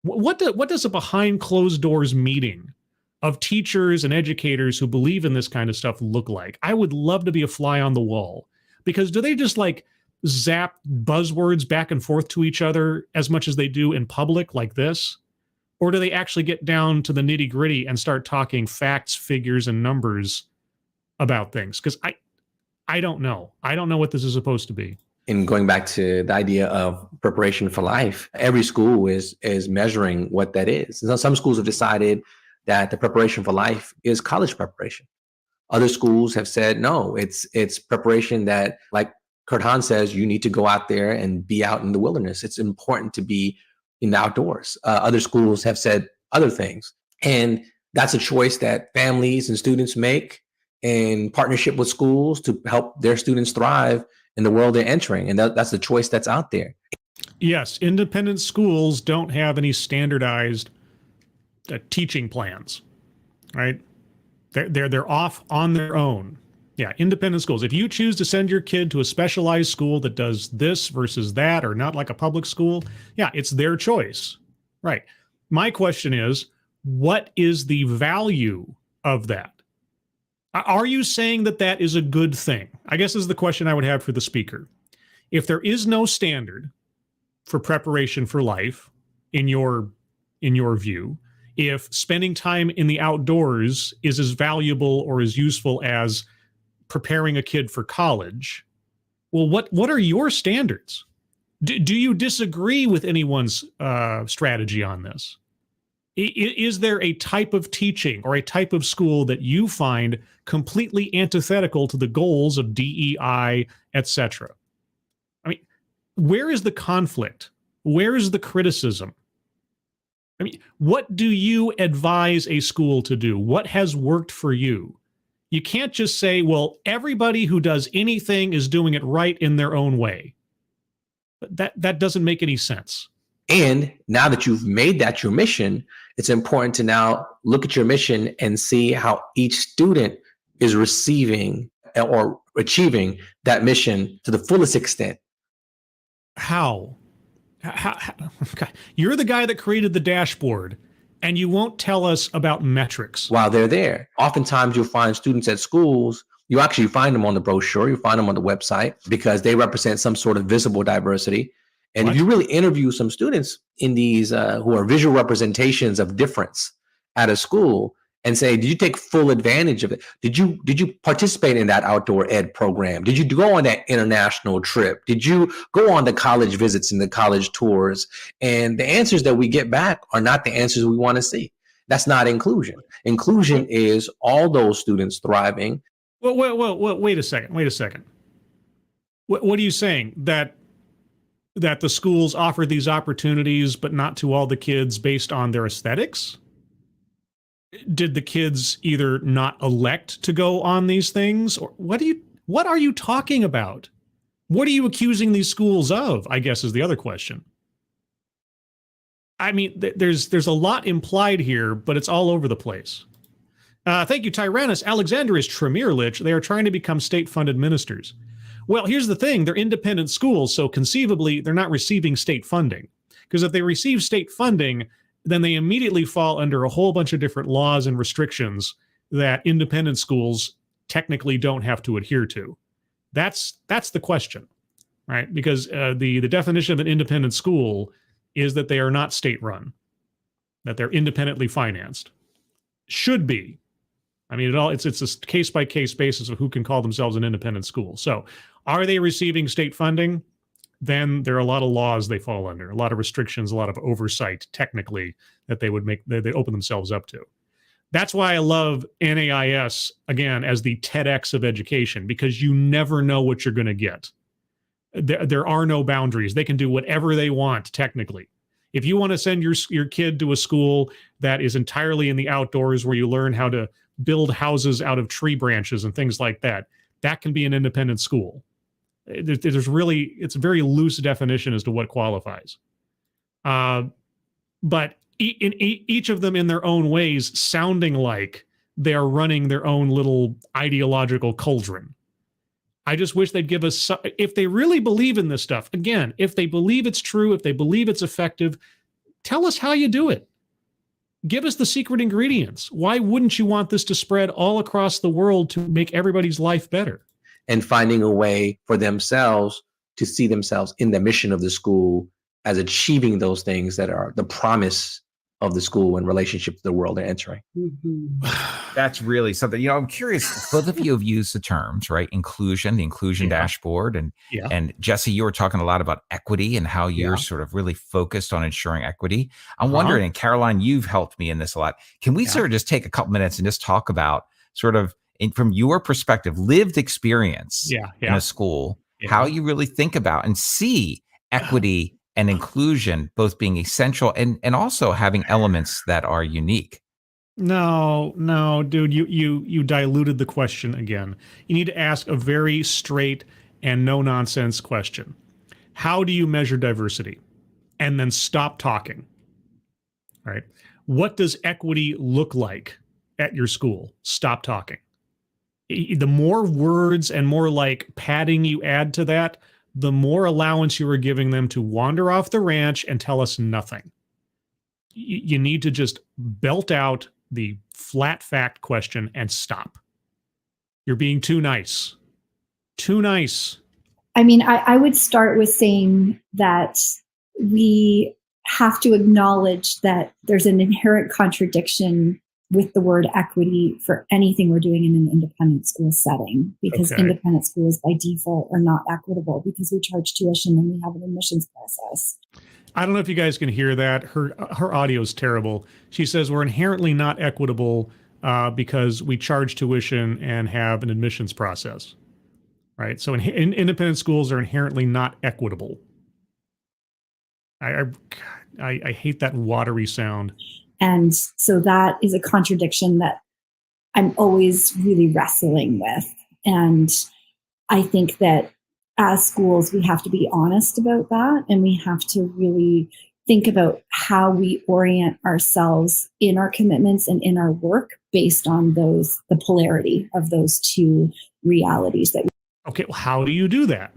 What does a behind closed doors meeting of teachers and educators who believe in this kind of stuff look like? I would love to be a fly on the wall. Because do they just like zap buzzwords back and forth to each other as much as they do in public like this? Or do they actually get down to the nitty gritty and start talking facts, figures, and numbers about things? Because I don't know. I don't know what this is supposed to be. And going back to the idea of preparation for life, every school is measuring what that is. And some schools have decided that the preparation for life is college preparation. Other schools have said, no, it's preparation that, like Kurt Hahn says, you need to go out there and be out in the wilderness. It's important to be in the outdoors. Other schools have said other things. And that's a choice that families and students make in partnership with schools to help their students thrive in the world they're entering. And that's the choice that's out there. Yes, independent schools don't have any standardized teaching plans, right? They're off on their own. Yeah, independent schools. If you choose to send your kid to a specialized school that does this versus that, or not like a public school, yeah, it's their choice. Right. My question is, what is the value of that? Are you saying that that is a good thing? I guess is the question I would have for the speaker. If there is no standard for preparation for life, in your view, if spending time in the outdoors is as valuable or as useful as preparing a kid for college, well, what are your standards? Do you disagree with anyone's strategy on this? Is there a type of teaching or a type of school that you find completely antithetical to the goals of DEI, etc.? I mean, where is the conflict? Where is the criticism? I mean, what do you advise a school to do? What has worked for you? You can't just say, well, everybody who does anything is doing it right in their own way. That doesn't make any sense. And now that you've made that your mission, it's important to now look at your mission and see how each student is receiving or achieving that mission to the fullest extent. How? Okay. You're the guy that created the dashboard, and you won't tell us about metrics. While they're there, oftentimes you'll find students at schools, you actually find them on the brochure, you find them on the website because they represent some sort of visible diversity. And if you really interview some students in these who are visual representations of difference at a school and say, did you take full advantage of it? Did you participate in that outdoor ed program? Did you go on that international trip? Did you go on the college visits and the college tours? And the answers that we get back are not the answers we want to see. That's not inclusion. Inclusion is all those students thriving. Well, wait a second. What are you saying? That the schools offer these opportunities, but not to all the kids based on their aesthetics? Did the kids either not elect to go on these things? Or what are you talking about? What are you accusing these schools of, I guess, is the other question. I mean, there's a lot implied here, but it's all over the place. Thank you, Tyrannus. Alexandrius Tremirlich. They are trying to become state-funded ministers. Well, here's the thing. They're independent schools, so conceivably, they're not receiving state funding. Because if they receive state funding, then they immediately fall under a whole bunch of different laws and restrictions that independent schools technically don't have to adhere to. That's the question, right? Because the definition of an independent school is that they are not state-run, that they're independently financed. Should be. I mean, it's a case-by-case basis of who can call themselves an independent school. So are they receiving state funding? Then there are a lot of laws they fall under, a lot of restrictions, a lot of oversight, technically, that they open themselves up to. That's why I love NAIS, again, as the TEDx of education, because you never know what you're going to get. There are no boundaries. They can do whatever they want, technically. If you want to send your kid to a school that is entirely in the outdoors where you learn how to build houses out of tree branches and things like that, that can be an independent school. It's a very loose definition as to what qualifies. But each of them in their own ways sounding like they are running their own little ideological cauldron. I just wish they'd give us, if they really believe in this stuff, again, if they believe it's true, if they believe it's effective, tell us how you do it. Give us the secret ingredients. Why wouldn't you want this to spread all across the world to make everybody's life better? And finding a way for themselves to see themselves in the mission of the school as achieving those things that are the promise of the school in relationship to the world they're entering. Mm-hmm. That's really something. I'm curious, both of you have used the terms, right? Inclusion, the inclusion dashboard. And Jesse, you were talking a lot about equity and how you're sort of really focused on ensuring equity. I'm wondering, and Caroline, you've helped me in this a lot. Can we sort of just take a couple minutes and just talk about sort of, from your perspective, lived experience in a school, how you really think about and see equity and inclusion both being essential and also having elements that are unique? No, dude, you diluted the question again. You need to ask a very straight and no nonsense question. How do you measure diversity? And then stop talking. All right. What does equity look like at your school? Stop talking. The more words and more like padding you add to that, the more allowance you are giving them to wander off the ranch and tell us nothing. You need to just belt out the flat fact question and stop. You're being too nice. Too nice. I mean, I would start with saying that we have to acknowledge that there's an inherent contradiction with the word equity for anything we're doing in an independent school setting, because independent schools by default are not equitable because we charge tuition and we have an admissions process. I don't know if you guys can hear that. Her audio is terrible. She says we're inherently not equitable because we charge tuition and have an admissions process, right? So independent schools are inherently not equitable. I hate that watery sound. And so that is a contradiction that I'm always really wrestling with. And I think that as schools, we have to be honest about that. And we have to really think about how we orient ourselves in our commitments and in our work based on the polarity of those two realities that Okay, well, how do you do that?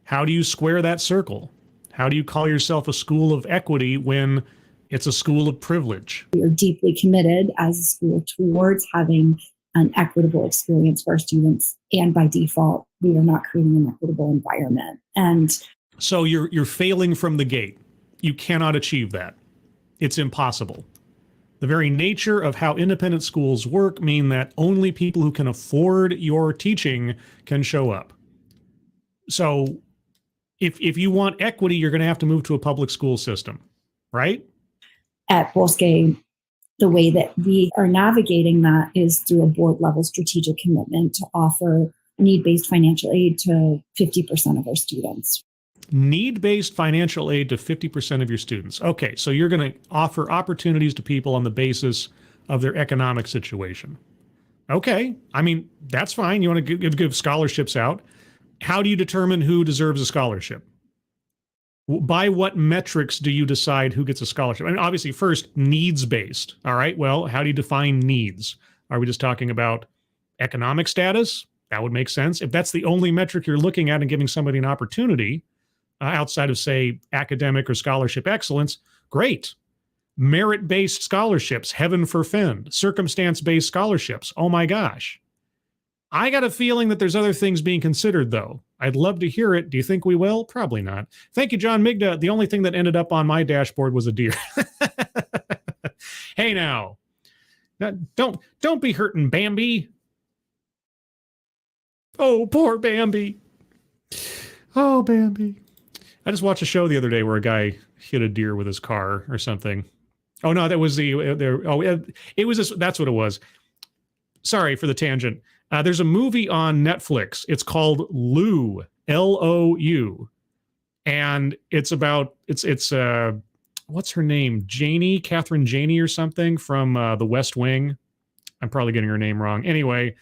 How do you square that circle? How do you call yourself a school of equity when it's a school of privilege? we are deeply committed as a school towards having an equitable experience for our students. And by default, we are not creating an equitable environment. And so you're failing from the gate. You cannot achieve that. It's impossible. The very nature of how independent schools work mean that only people who can afford your teaching can show up. So if you want equity, you're going to have to move to a public school system, right? at Bosque, the way that we are navigating that is through a board level strategic commitment to offer need-based financial aid to 50% of our students. Need-based financial aid to 50% of your students. Okay, so you're going to offer opportunities to people on the basis of their economic situation. Okay, I mean, that's fine. You want to give scholarships out. How do you determine who deserves a scholarship? By what metrics do you decide who gets a scholarship? I mean, obviously, first, needs-based. All right, well, how do you define needs? Are we just talking about economic status? That would make sense. If that's the only metric you're looking at and giving somebody an opportunity, outside of, say, academic or scholarship excellence, great. Merit-based scholarships, heaven forfend. Circumstance-based scholarships, oh my gosh. I got a feeling that there's other things being considered, though. I'd love to hear it. Do you think we will? Probably not. Thank you, John Migda. The only thing that ended up on my dashboard was a deer. Hey, now. Don't be hurting Bambi. Oh, poor Bambi. Oh, Bambi. I just watched a show the other day where a guy hit a deer with his car or something. Oh, no, that was it was this, that's what it was. Sorry for the tangent. There's a movie on Netflix. It's called Lou, L-O-U. And it's about, it's what's her name? Catherine Janey or something from The West Wing. I'm probably getting her name wrong. Anyway,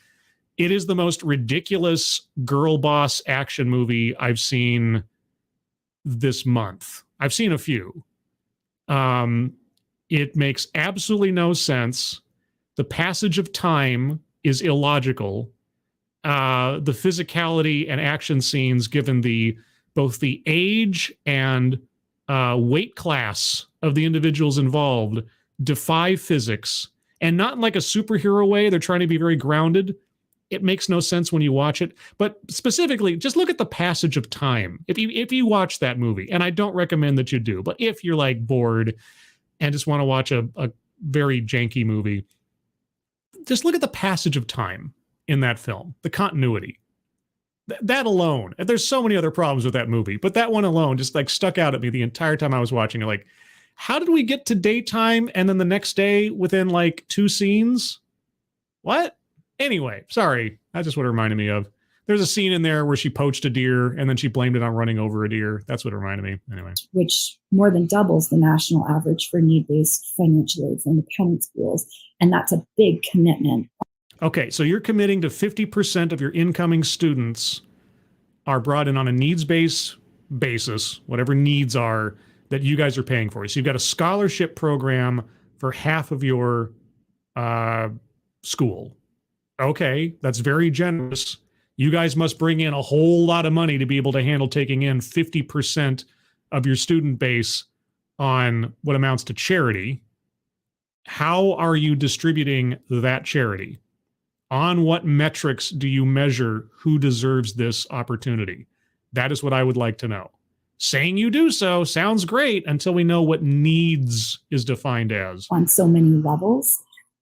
it is the most ridiculous girl boss action movie I've seen this month. I've seen a few. It makes absolutely no sense. The passage of time is illogical. The physicality and action scenes, given both the age and weight class of the individuals involved, defy physics. And not in like a superhero way. They're trying to be very grounded. It makes no sense when you watch it. But specifically, just look at the passage of time. If you watch that movie, and I don't recommend that you do, but if you're like bored and just want to watch a very janky movie, just look at the passage of time in that film, the continuity. That alone, and there's so many other problems with that movie, but that one alone just like stuck out at me the entire time I was watching it. Like, how did we get to daytime and then the next day within like 2 scenes? What? Anyway, sorry. That's just what it reminded me of. There's a scene in there where she poached a deer and then she blamed it on running over a deer. That's what it reminded me. Anyway. Which more than doubles the national average for need-based financial aid for independent schools. And that's a big commitment. Okay, so you're committing to 50% of your incoming students are brought in on a needs-based basis, whatever needs are that you guys are paying for. So you've got a scholarship program for half of your school. Okay, that's very generous. You guys must bring in a whole lot of money to be able to handle taking in 50% of your student base on what amounts to charity. How are you distributing that charity? On what metrics do you measure who deserves this opportunity? That is what I would like to know. Saying you do so sounds great until we know what needs is defined as. On so many levels.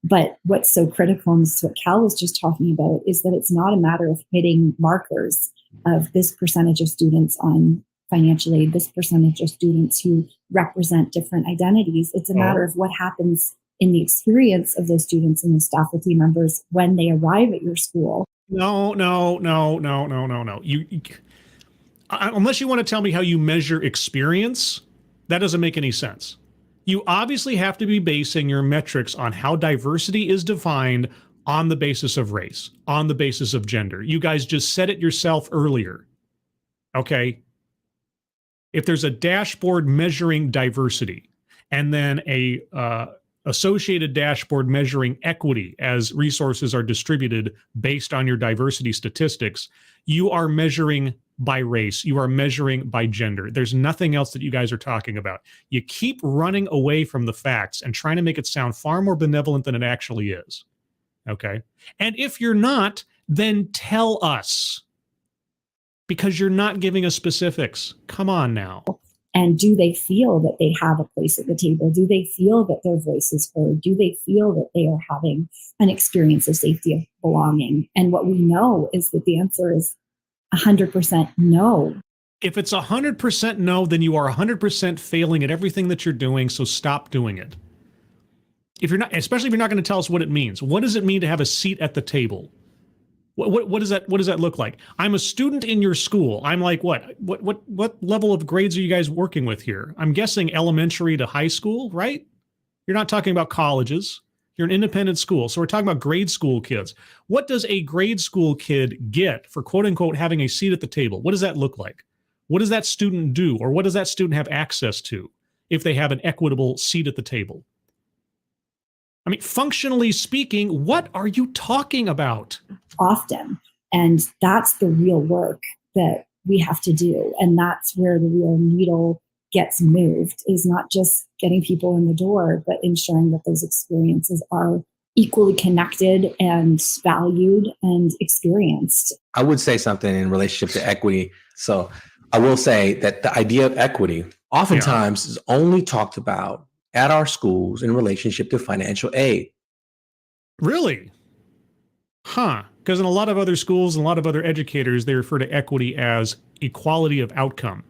But what's so critical, and this is what Cal was just talking about, is that it's not a matter of hitting markers of this percentage of students on financial aid, this percentage of students who represent different identities. It's a matter of what happens in the experience of those students and those faculty members when they arrive at your school. No. Unless you want to tell me how you measure experience, that doesn't make any sense. You obviously have to be basing your metrics on how diversity is defined on the basis of race, on the basis of gender. You guys just said it yourself earlier. Okay. If there's a dashboard measuring diversity and then a associated dashboard measuring equity as resources are distributed based on your diversity statistics, you are measuring by race. You are measuring by gender. There's nothing else that you guys are talking about. You keep running away from the facts and trying to make it sound far more benevolent than it actually is. Okay. And if you're not, then tell us, because you're not giving us specifics. Come on now. And do they feel that they have a place at the table? Do they feel that their voice is heard? Do they feel that they are having an experience of safety, of belonging? And what we know is that the answer is 100% no. If it's 100% no, then you are 100% failing at everything that you're doing, so stop doing it. If you're not, especially if you're not going to tell us what it means. What does it mean to have a seat at the table? What does that look like? I'm a student in your school. I'm like, what level of grades are you guys working with here? I'm guessing elementary to high school, right? You're not talking about colleges. You're an independent school. So we're talking about grade school kids. What does a grade school kid get for quote unquote having a seat at the table? What does that look like? What does that student do? Or what does that student have access to if they have an equitable seat at the table? I mean, functionally speaking, what are you talking about? Often. And that's the real work that we have to do. And that's where the real needle gets moved, is not just getting people in the door, but ensuring that those experiences are equally connected and valued and experienced. I would say something in relationship to equity. So I will say that the idea of equity oftentimes is only talked about at our schools in relationship to financial aid. Really? Huh. Because in a lot of other schools and a lot of other educators, they refer to equity as equality of outcome.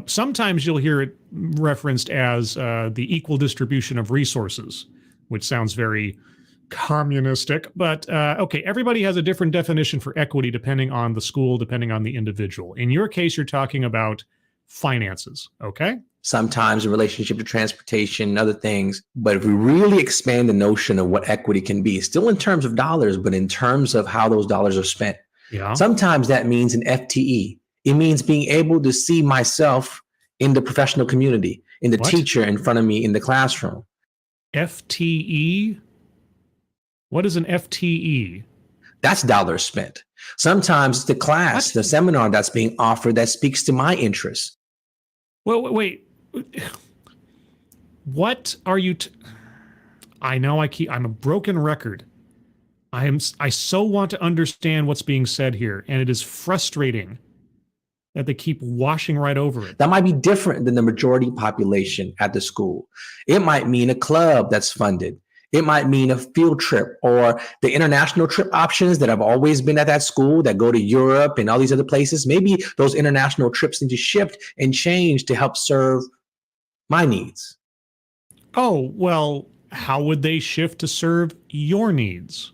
Sometimes you'll hear it referenced as the equal distribution of resources, which sounds very communistic. But okay, everybody has a different definition for equity depending on the school, depending on the individual. In your case, you're talking about finances, okay? Sometimes in relationship to transportation and other things. But if we really expand the notion of what equity can be, still in terms of dollars, but in terms of how those dollars are spent, sometimes that means an FTE. It means being able to see myself in the professional community, in the teacher in front of me in the classroom. FTE? What is an FTE? That's dollars spent. Sometimes the class, the seminar that's being offered that speaks to my interests. Well, wait. What are you? I know I'm a broken record. I so want to understand what's being said here, and it is frustrating that they keep washing right over it. That might be different than the majority population at the school. It might mean a club that's funded. It might mean a field trip or the international trip options that have always been at that school that go to Europe and all these other places. Maybe those international trips need to shift and change to help serve my needs. Oh, well, how would they shift to serve your needs?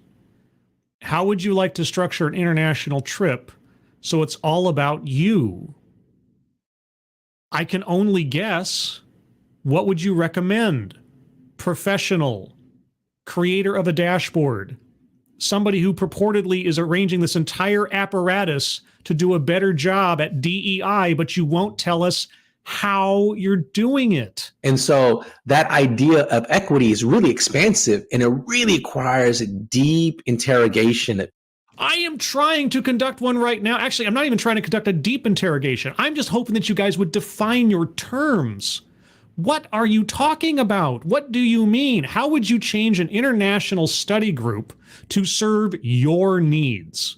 How would you like to structure an international trip so it's all about you? I can only guess. What would you recommend? Professional, creator of a dashboard, somebody who purportedly is arranging this entire apparatus to do a better job at DEI, but you won't tell us how you're doing it. And so that idea of equity is really expansive, and it really requires a deep interrogation. I am trying to conduct one right now. Actually, I'm not even trying to conduct a deep interrogation. I'm just hoping that you guys would define your terms. What are you talking about? What do you mean? How would you change an international study group to serve your needs?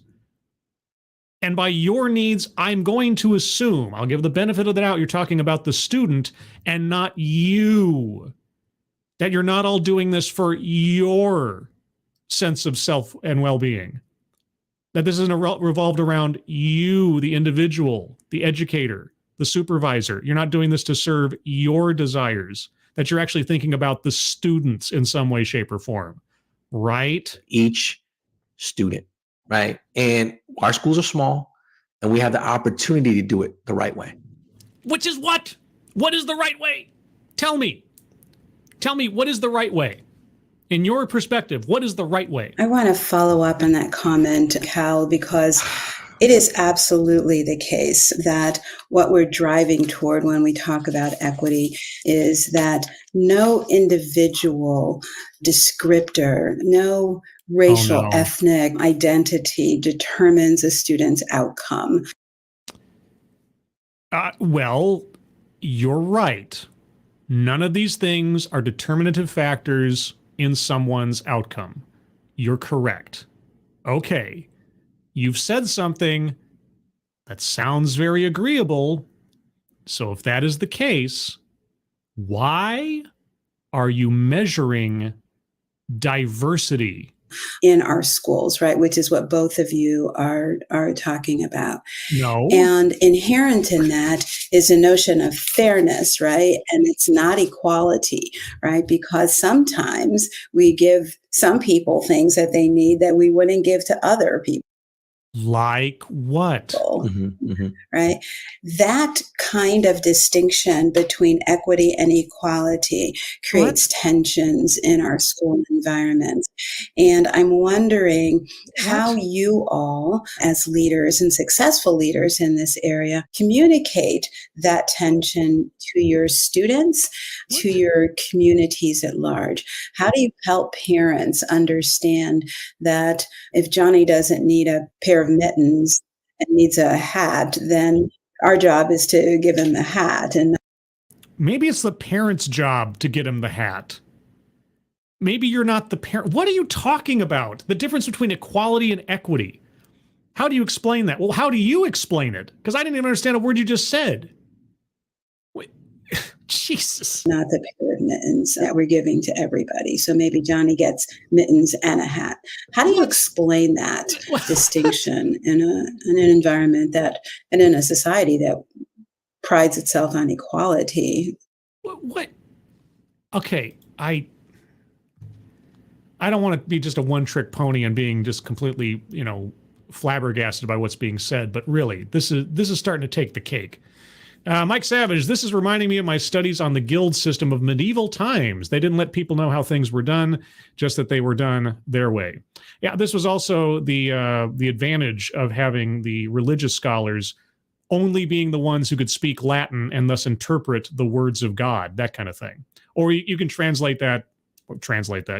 And by your needs, I'm going to assume, I'll give the benefit of the doubt, you're talking about the student and not you. That you're not all doing this for your sense of self and well-being. That this isn't revolved around you, the individual, the educator, the supervisor. You're not doing this to serve your desires, that you're actually thinking about the students in some way, shape, or form, right? Each student, right? And our schools are small, and we have the opportunity to do it the right way. Which is what? What is the right way? Tell me. Tell me, what is the right way? In your perspective, what is the right way? I want to follow up on that comment, Cal, because it is absolutely the case that what we're driving toward when we talk about equity is that no individual descriptor, no racial, ethnic identity determines a student's outcome. Well, you're right. None of these things are determinative factors in someone's outcome. You're correct. Okay. You've said something that sounds very agreeable. So if that is the case, why are you measuring diversity in our schools, right? Which is what both of you are talking about. No. And inherent in that is a notion of fairness, right? And it's not equality, right? Because sometimes we give some people things that they need that we wouldn't give to other people. Like what? Right? That kind of distinction between equity and equality creates tensions in our school environments. And I'm wondering how you all, as leaders and successful leaders in this area, communicate that tension to your students, to your communities at large. How do you help parents understand that if Johnny doesn't need a pair of mittens and needs a hat, then our job is to give him the hat. And maybe it's the parent's job to get him the hat. Maybe you're not the parent. What are you talking about? The difference between equality and equity. How do you explain that? Well, how do you explain it? Because I didn't even understand a word you just said. Wait. Jesus. Not the pair of mittens that we're giving to everybody. So maybe Johnny gets mittens and a hat. How do you explain that distinction in an environment that, and in a society that prides itself on equality? What? Okay, I don't want to be just a one-trick pony and being just completely, flabbergasted by what's being said, but really, this is starting to take the cake. Mike Savage, this is reminding me of my studies on the guild system of medieval times. They didn't let people know how things were done, just that they were done their way. Yeah, this was also the advantage of having the religious scholars only being the ones who could speak Latin and thus interpret the words of God, that kind of thing. Or you can translate that.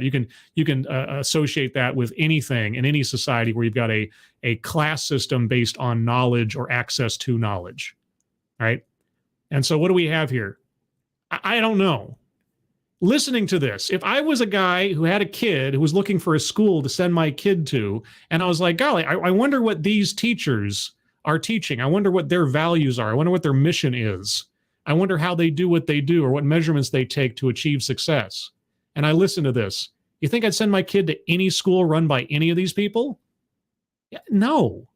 You can associate that with anything in any society where you've got a class system based on knowledge or access to knowledge, right? And so what do we have here? I don't know. Listening to this, if I was a guy who had a kid who was looking for a school to send my kid to, and I was like, golly, I wonder what these teachers are teaching. I wonder what their values are. I wonder what their mission is. I wonder how they do what they do or what measurements they take to achieve success. And I listen to this. You think I'd send my kid to any school run by any of these people? Yeah, no.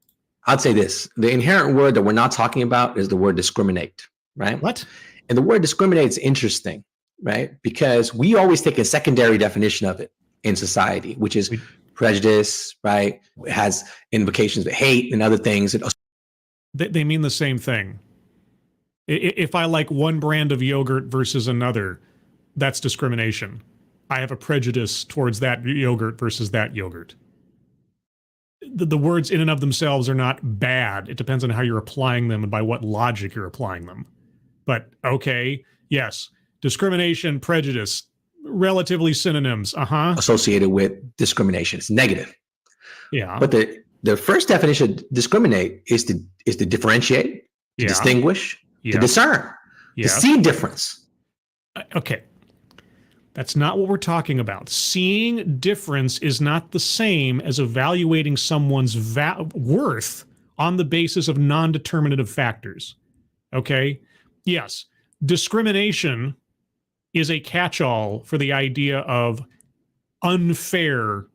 I'd say this. The inherent word that we're not talking about is the word discriminate, right? What? And the word discriminate is interesting, right? Because we always take a secondary definition of it in society, which is prejudice, right? It has implications of hate and other things. They mean the same thing. If I like one brand of yogurt versus another, that's discrimination. I have a prejudice towards that yogurt versus that yogurt. The words in and of themselves are not bad. It depends on how you're applying them and by what logic you're applying them. But okay, yes, discrimination, prejudice, relatively synonyms. Associated with discrimination. It's negative. Yeah. But the first definition of discriminate is to differentiate, to distinguish, to discern, to see difference. Okay. That's not what we're talking about. Seeing difference is not the same as evaluating someone's worth on the basis of non-determinative factors. Okay? Yes, discrimination is a catch-all for the idea of unfair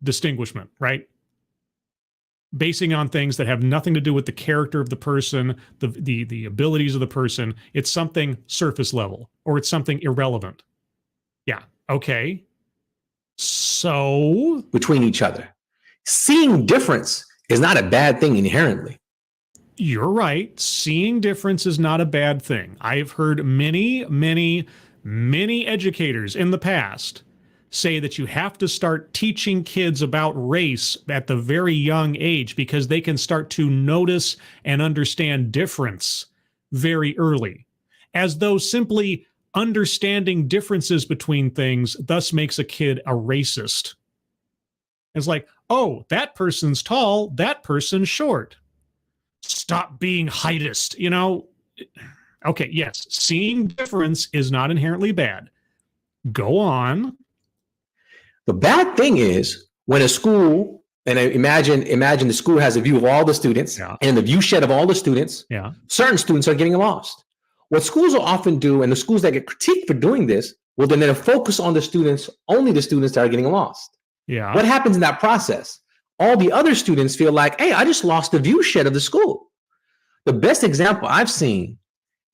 distinguishment, right? Basing on things that have nothing to do with the character of the person, the abilities of the person. It's something surface level, or it's something irrelevant. Yeah. Okay. So between each other, seeing difference is not a bad thing inherently. You're right. Seeing difference is not a bad thing. I've heard many educators in the past say that you have to start teaching kids about race at the very young age because they can start to notice and understand difference very early, as though simply understanding differences between things thus makes a kid a racist. It's like, oh, that person's tall, that person's short. Stop being heightist, you know? Okay, yes, seeing difference is not inherently bad. Go on. The bad thing is when a school, and imagine the school has a view of all the students, and the view shed of all the students, certain students are getting lost. What schools will often do, and the schools that get critiqued for doing this, will then focus on the students, only the students that are getting lost. Yeah. What happens in that process? All the other students feel like, hey, I just lost the view shed of the school. The best example I've seen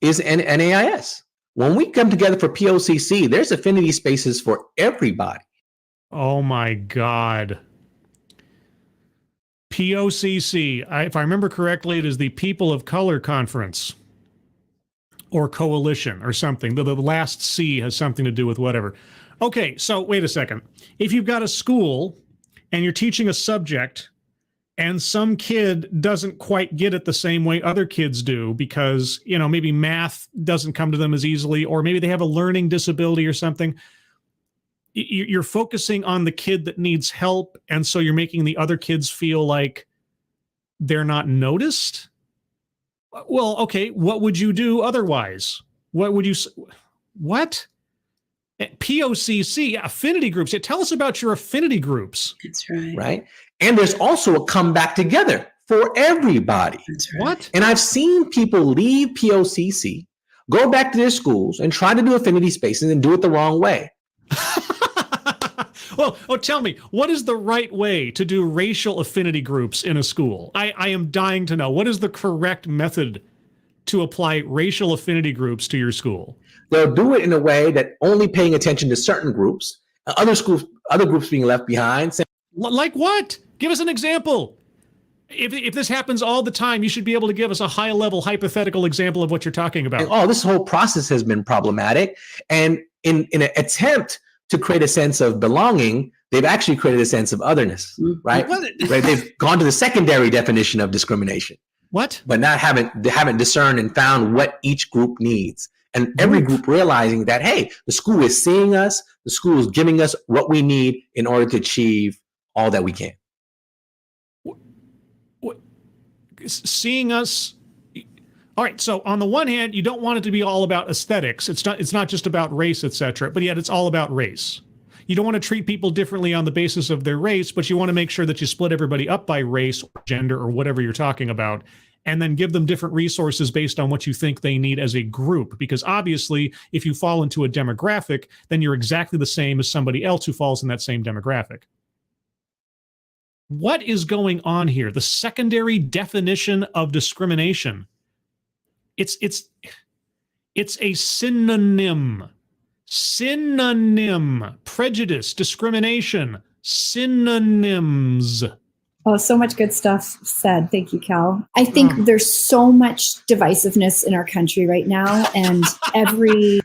is NAIS. When we come together for POCC, there's affinity spaces for everybody. Oh my God. POCC, if I remember correctly, it is the People of Color Conference or Coalition or something. The last C has something to do with whatever. Okay, so wait a second. If you've got a school and you're teaching a subject and some kid doesn't quite get it the same way other kids do because, you know, maybe math doesn't come to them as easily, or maybe they have a learning disability or something, you're focusing on the kid that needs help, and so you're making the other kids feel like they're not noticed? Well, okay, what would you do otherwise? What would you... What? POCC, affinity groups. Yeah, tell us about your affinity groups. That's right. Right? And there's also a come back together for everybody. That's right. What? And I've seen people leave POCC, go back to their schools and try to do affinity spaces and do it the wrong way. Well, tell me, what is the right way to do racial affinity groups in a school? I am dying to know. What is the correct method to apply racial affinity groups to your school? They'll do it in a way that only paying attention to certain groups, other groups being left behind. Like what? Give us an example. If this happens all the time, you should be able to give us a high-level hypothetical example of what you're talking about. And, this whole process has been problematic. And in an attempt to create a sense of belonging, they've actually created a sense of otherness, right? Right? They've gone to the secondary definition of discrimination. What? But they haven't discerned and found what each group needs. And every group realizing that, hey, the school is seeing us, the school is giving us what we need in order to achieve all that we can. Seeing us. All right. So on the one hand, you don't want it to be all about aesthetics. It's not just about race, etc. But yet it's all about race. You don't want to treat people differently on the basis of their race, but you want to make sure that you split everybody up by race or gender or whatever you're talking about, and then give them different resources based on what you think they need as a group. Because obviously, if you fall into a demographic, then you're exactly the same as somebody else who falls in that same demographic. What is going on here? The secondary definition of discrimination. It's a synonym. Prejudice, discrimination, synonyms. Oh, so much good stuff said. Thank you, Cal. I think there's so much divisiveness in our country right now, and every...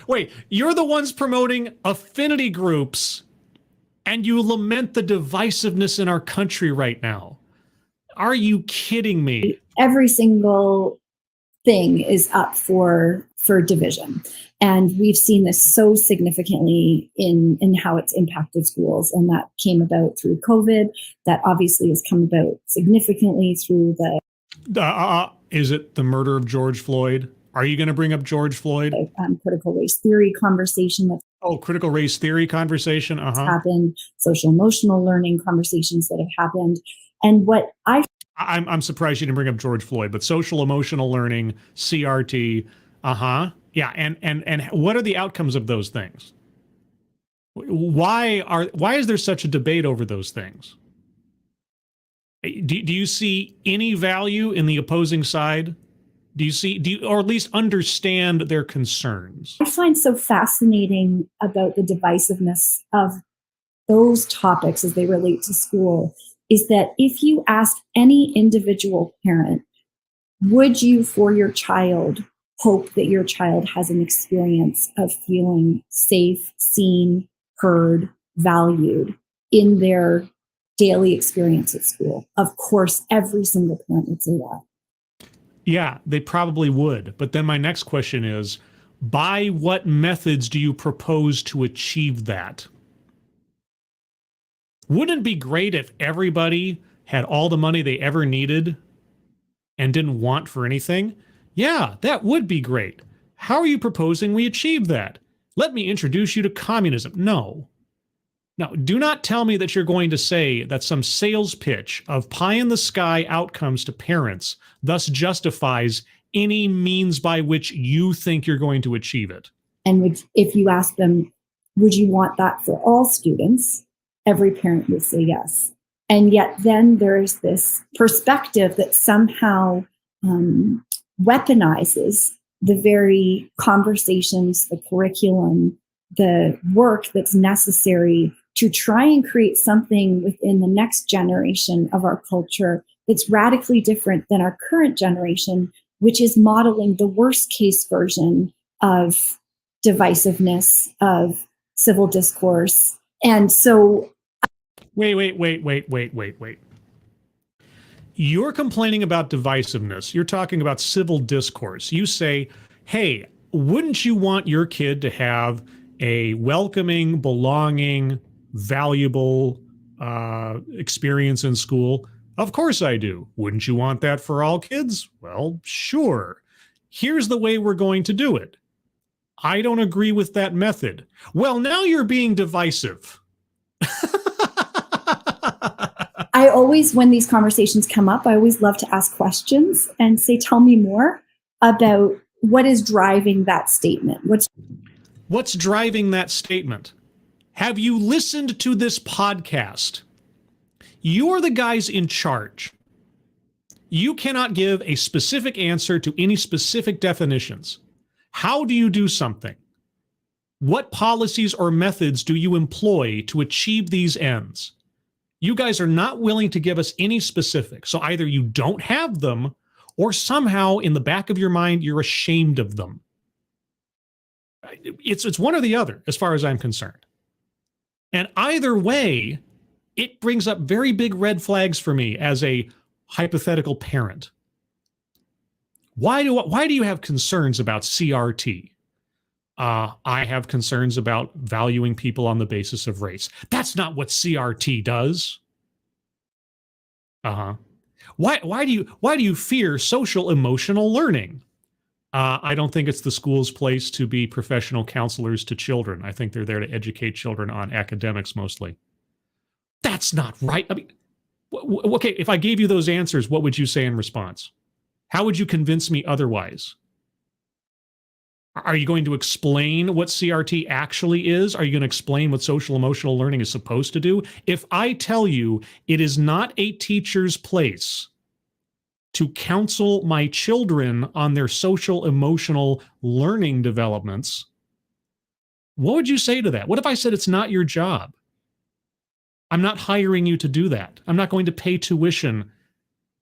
Wait. You're the ones promoting affinity groups, and you lament the divisiveness in our country right now. Are you kidding me? Every single thing is up for division. And we've seen this so significantly in how it's impacted schools. And that came about through COVID. That obviously has come about significantly through the... Is it the murder of George Floyd? Are you going to bring up George Floyd? Critical race theory conversation. Critical race theory conversation. Happened. Social emotional learning conversations that have happened. And what I'm surprised you didn't bring up George Floyd, but social emotional learning, CRT. Yeah. And what are the outcomes of those things? Why is there such a debate over those things? Do you see any value in the opposing side? Do you or at least understand their concerns? I find so fascinating about the divisiveness of those topics as they relate to school is that if you ask any individual parent, would you for your child hope that your child has an experience of feeling safe, seen, heard, valued in their daily experience at school. Of course, every single parent would say that. Yeah, they probably would. But then my next question is, by what methods do you propose to achieve that? Wouldn't it be great if everybody had all the money they ever needed and didn't want for anything? Yeah, that would be great. How are you proposing we achieve that? Let me introduce you to communism. No. Now, do not tell me that you're going to say that some sales pitch of pie-in-the-sky outcomes to parents thus justifies any means by which you think you're going to achieve it. And if you ask them, would you want that for all students? Every parent would say yes. And yet then there's this perspective that somehow weaponizes the very conversations, the curriculum, the work that's necessary to try and create something within the next generation of our culture that's radically different than our current generation, which is modeling the worst case version of divisiveness, of civil discourse. And so... Wait. You're complaining about divisiveness. You're talking about civil discourse. You say, hey, wouldn't you want your kid to have a welcoming, belonging, valuable experience in school? Of course I do. Wouldn't you want that for all kids? Well, sure. Here's the way we're going to do it. I don't agree with that method. Well, now you're being divisive. I always, when these conversations come up, I always love to ask questions and say, tell me more about what is driving that statement. What's driving that statement? Have you listened to this podcast? You're the guys in charge. You cannot give a specific answer to any specific definitions. How do you do something? What policies or methods do you employ to achieve these ends? You guys are not willing to give us any specifics. So either you don't have them, or somehow in the back of your mind, you're ashamed of them. It's one or the other, as far as I'm concerned. And either way, it brings up very big red flags for me as a hypothetical parent. Why do you have concerns about CRT? I have concerns about valuing people on the basis of race. That's not what CRT does. Why do you fear social emotional learning? I don't think it's the school's place to be professional counselors to children. I think they're there to educate children on academics mostly. That's not right. I mean, okay, if I gave you those answers, what would you say in response? How would you convince me otherwise? Are you going to explain what CRT actually is? Are you going to explain what social emotional learning is supposed to do? If I tell you it is not a teacher's place to counsel my children on their social emotional learning developments, what would you say to that? What if I said it's not your job? I'm not hiring you to do that. I'm not going to pay tuition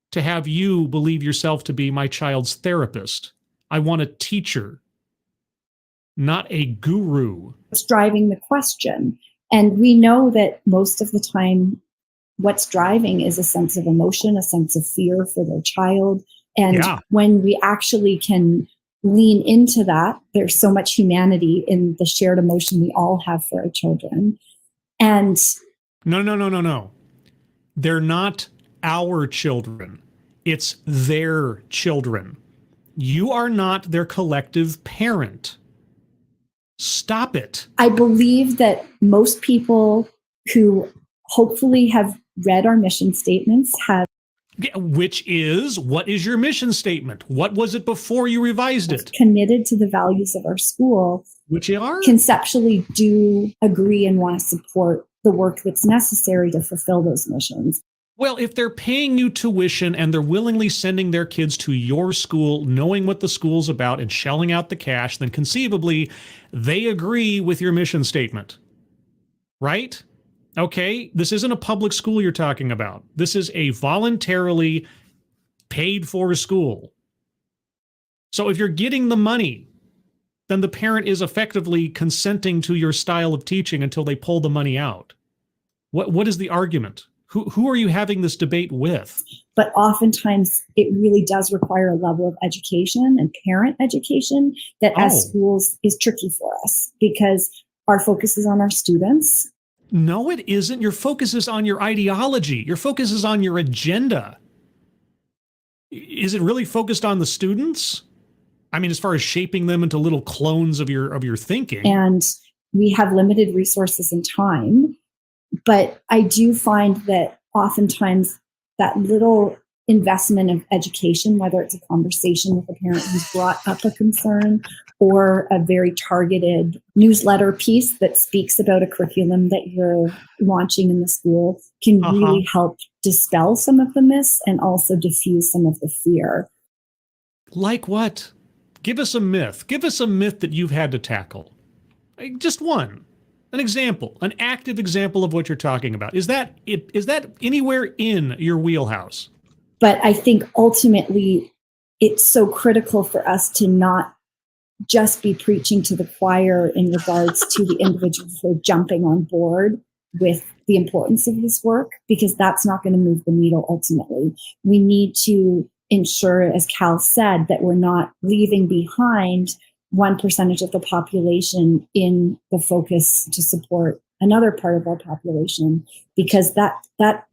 to have you believe yourself to be my child's therapist. I want a teacher, not a guru. It's driving the question. And we know that most of the time, what's driving is a sense of emotion, a sense of fear for their child. And when we actually can lean into that, there's so much humanity in the shared emotion we all have for our children. And No. They're not our children. It's their children. You are not their collective parent. Stop it. I believe that most people who hopefully have read our mission statements have. Which is, what is your mission statement? What was it before you revised it? Committed to the values of our school. Which you are? Conceptually do agree and want to support the work that's necessary to fulfill those missions. Well, if they're paying you tuition and they're willingly sending their kids to your school, knowing what the school's about and shelling out the cash, then conceivably they agree with your mission statement, right? Okay, this isn't a public school you're talking about. This is a voluntarily paid for school. So if you're getting the money then the parent is effectively consenting to your style of teaching until they pull the money out. What is the argument? Who are you having this debate with? But oftentimes it really does require a level of education and parent education that as schools is tricky for us because our focus is on our students. No, it isn't. Your focus is on your ideology. Your focus is on your agenda. Is it really focused on the students? I mean, as far as shaping them into little clones of your thinking. And we have limited resources and time. But I do find that oftentimes that little investment of education, whether it's a conversation with a parent who's brought up a concern or a very targeted newsletter piece that speaks about a curriculum that you're launching in the school, can really help dispel some of the myths and also diffuse some of the fear. Like what? Give us a myth. Give us a myth that you've had to tackle. Just one. An example, an active example of what you're talking about. Is that anywhere in your wheelhouse? But I think ultimately it's so critical for us to not just be preaching to the choir in regards to the individuals who are jumping on board with the importance of this work, because that's not going to move the needle ultimately. We need to ensure, as Cal said, that we're not leaving behind 1% of the population in the focus to support another part of our population, because that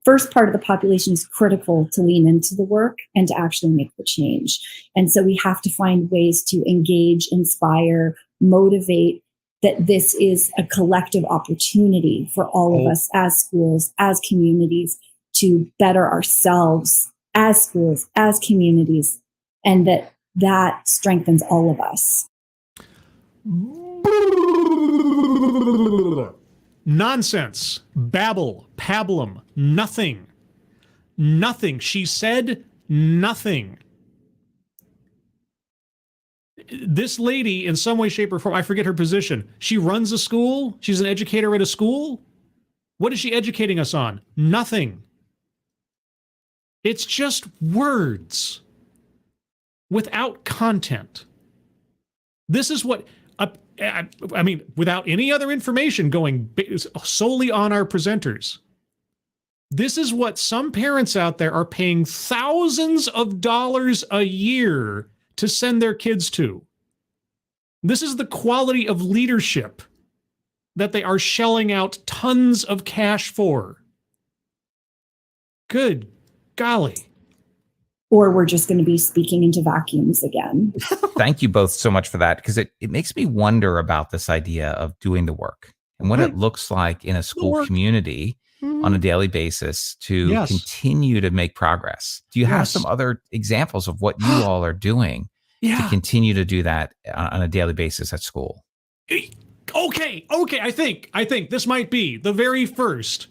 first part of the population is critical to lean into the work and to actually make the change. And so we have to find ways to engage, inspire, motivate, that this is a collective opportunity for all of us as schools, as communities, to better ourselves as schools, as communities, and that strengthens all of us. Nonsense, babble, pablum, nothing. Nothing. She said nothing. This lady, in some way, shape, or form, I forget her position. She runs a school. She's an educator at a school. What is she educating us on? Nothing. It's just words without content. This is what, I mean, without any other information going solely on our presenters. This is what some parents out there are paying thousands of dollars a year to send their kids to. This is the quality of leadership that they are shelling out tons of cash for. Good golly. Or we're just going to be speaking into vacuums again. Thank you both so much for that, because it makes me wonder about this idea of doing the work and what it looks like in a school community on a daily basis to continue to make progress. Do you have some other examples of what you all are doing to continue to do that on a daily basis at school? Okay. I think this might be the very first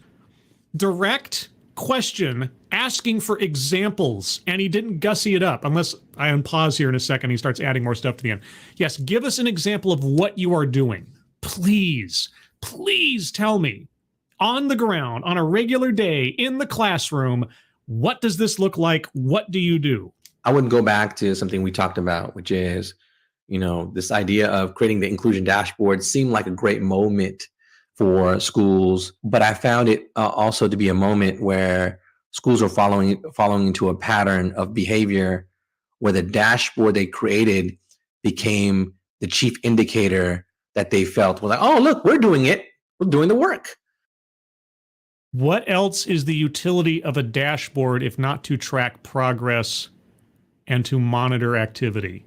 direct question asking for examples, and he didn't gussy it up, unless I unpause here in a second. He starts adding more stuff to the end. Yes, give us an example of what you are doing. Please tell me on the ground, on a regular day, in the classroom, what does this look like? What do you do? I wouldn't go back to something we talked about, which is, this idea of creating the inclusion dashboard seemed like a great moment for schools, but I found it also to be a moment where schools are following into a pattern of behavior where the dashboard they created became the chief indicator that they felt. Well, like, oh, look, we're doing it. We're doing the work. What else is the utility of a dashboard if not to track progress and to monitor activity?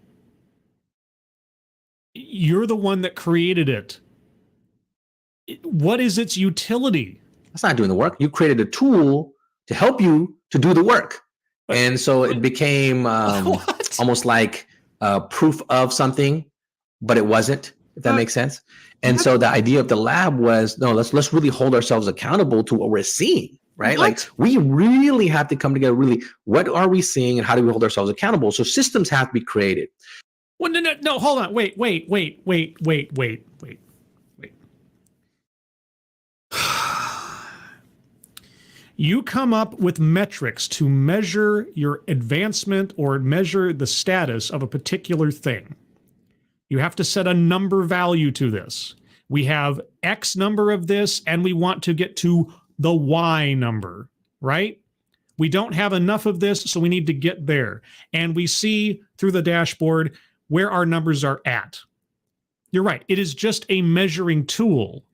You're the one that created it. What is its utility? That's not doing the work. You created a tool to help you to do the work. And so it became almost like proof of something, but it wasn't, if that makes sense. And so the idea of the lab was, no, let's really hold ourselves accountable to what we're seeing, right? Like we really have to come together, really, what are we seeing and how do we hold ourselves accountable? So systems have to be created. Well, no, hold on. Wait. You come up with metrics to measure your advancement or measure the status of a particular thing. You have to set a number value to this. We have X number of this, and we want to get to the Y number, right? We don't have enough of this, so we need to get there. And we see through the dashboard where our numbers are at. You're right. It is just a measuring tool.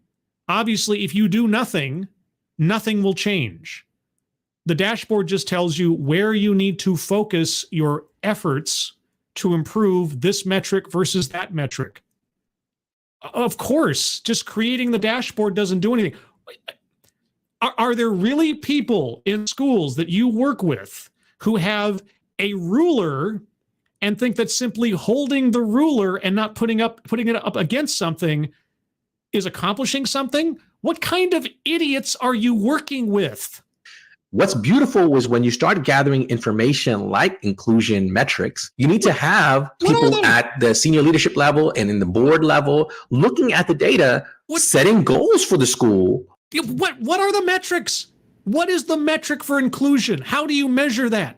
Obviously, if you do nothing, nothing will change. The dashboard just tells you where you need to focus your efforts to improve this metric versus that metric. Of course, just creating the dashboard doesn't do anything. Are there really people in schools that you work with who have a ruler and think that simply holding the ruler and not putting it up against something is accomplishing something? What kind of idiots are you working with? What's beautiful was when you start gathering information like inclusion metrics, you need to have people at the senior leadership level and in the board level looking at the data, setting goals for the school. What are the metrics? What is the metric for inclusion? How do you measure that?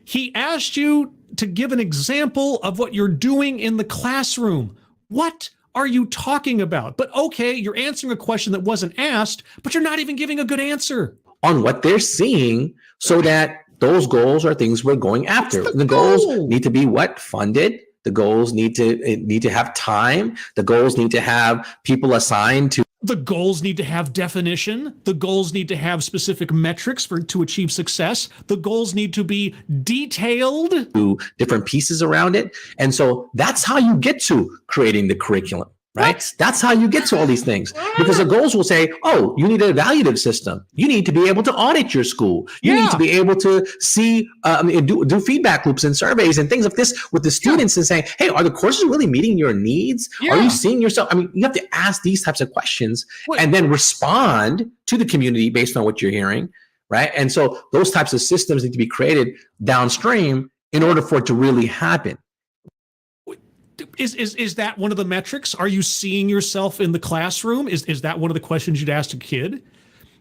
He asked you to give an example of what you're doing in the classroom. What are you talking about? But okay, you're answering a question that wasn't asked, but you're not even giving a good answer on what they're seeing, so that those goals are things we're going after. The goals need to be funded. The goals need to have time. The goals need to have people assigned to. The goals need to have definition. The goals need to have specific metrics to achieve success. The goals need to be detailed. To different pieces around it. And so that's how you get to creating the curriculum. Right? That's how you get to all these things, because the goals will say, oh, you need an evaluative system. You need to be able to audit your school. You need to be able to see, do feedback loops and surveys and things like this with the students and saying, hey, are the courses really meeting your needs? Are you seeing yourself? I mean, you have to ask these types of questions and then respond to the community based on what you're hearing. Right. And so those types of systems need to be created downstream in order for it to really happen. Is that one of the metrics? Are you seeing yourself in the classroom? Is that one of the questions you'd ask a kid?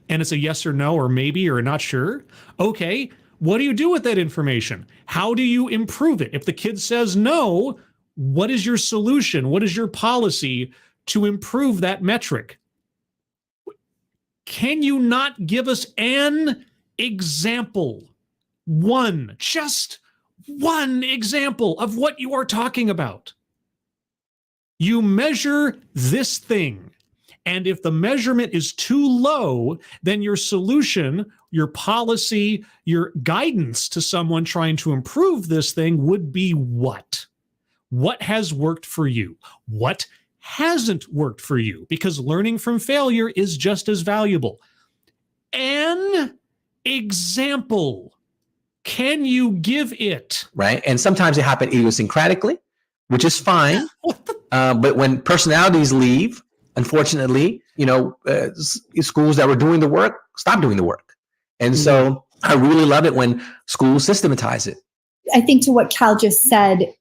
And it's a yes or no or maybe or not sure. Okay, what do you do with that information? How do you improve it? If the kid says no, what is your solution? What is your policy to improve that metric? Can you not give us an example? Just one example of what you are talking about. You measure this thing, and if the measurement is too low, then your solution, your policy, your guidance to someone trying to improve this thing would be what? What has worked for you? What hasn't worked for you? Because learning from failure is just as valuable. An example. Can you give it? Right. And sometimes it happens idiosyncratically, which is fine. But when personalities leave, unfortunately, schools that were doing the work stop doing the work. And so I really love it when schools systematize it. I think to what Cal just said,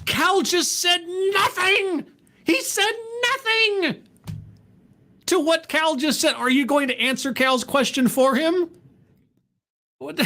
Cal just said nothing. He said nothing to what Cal just said. Are you going to answer Cal's question for him? What?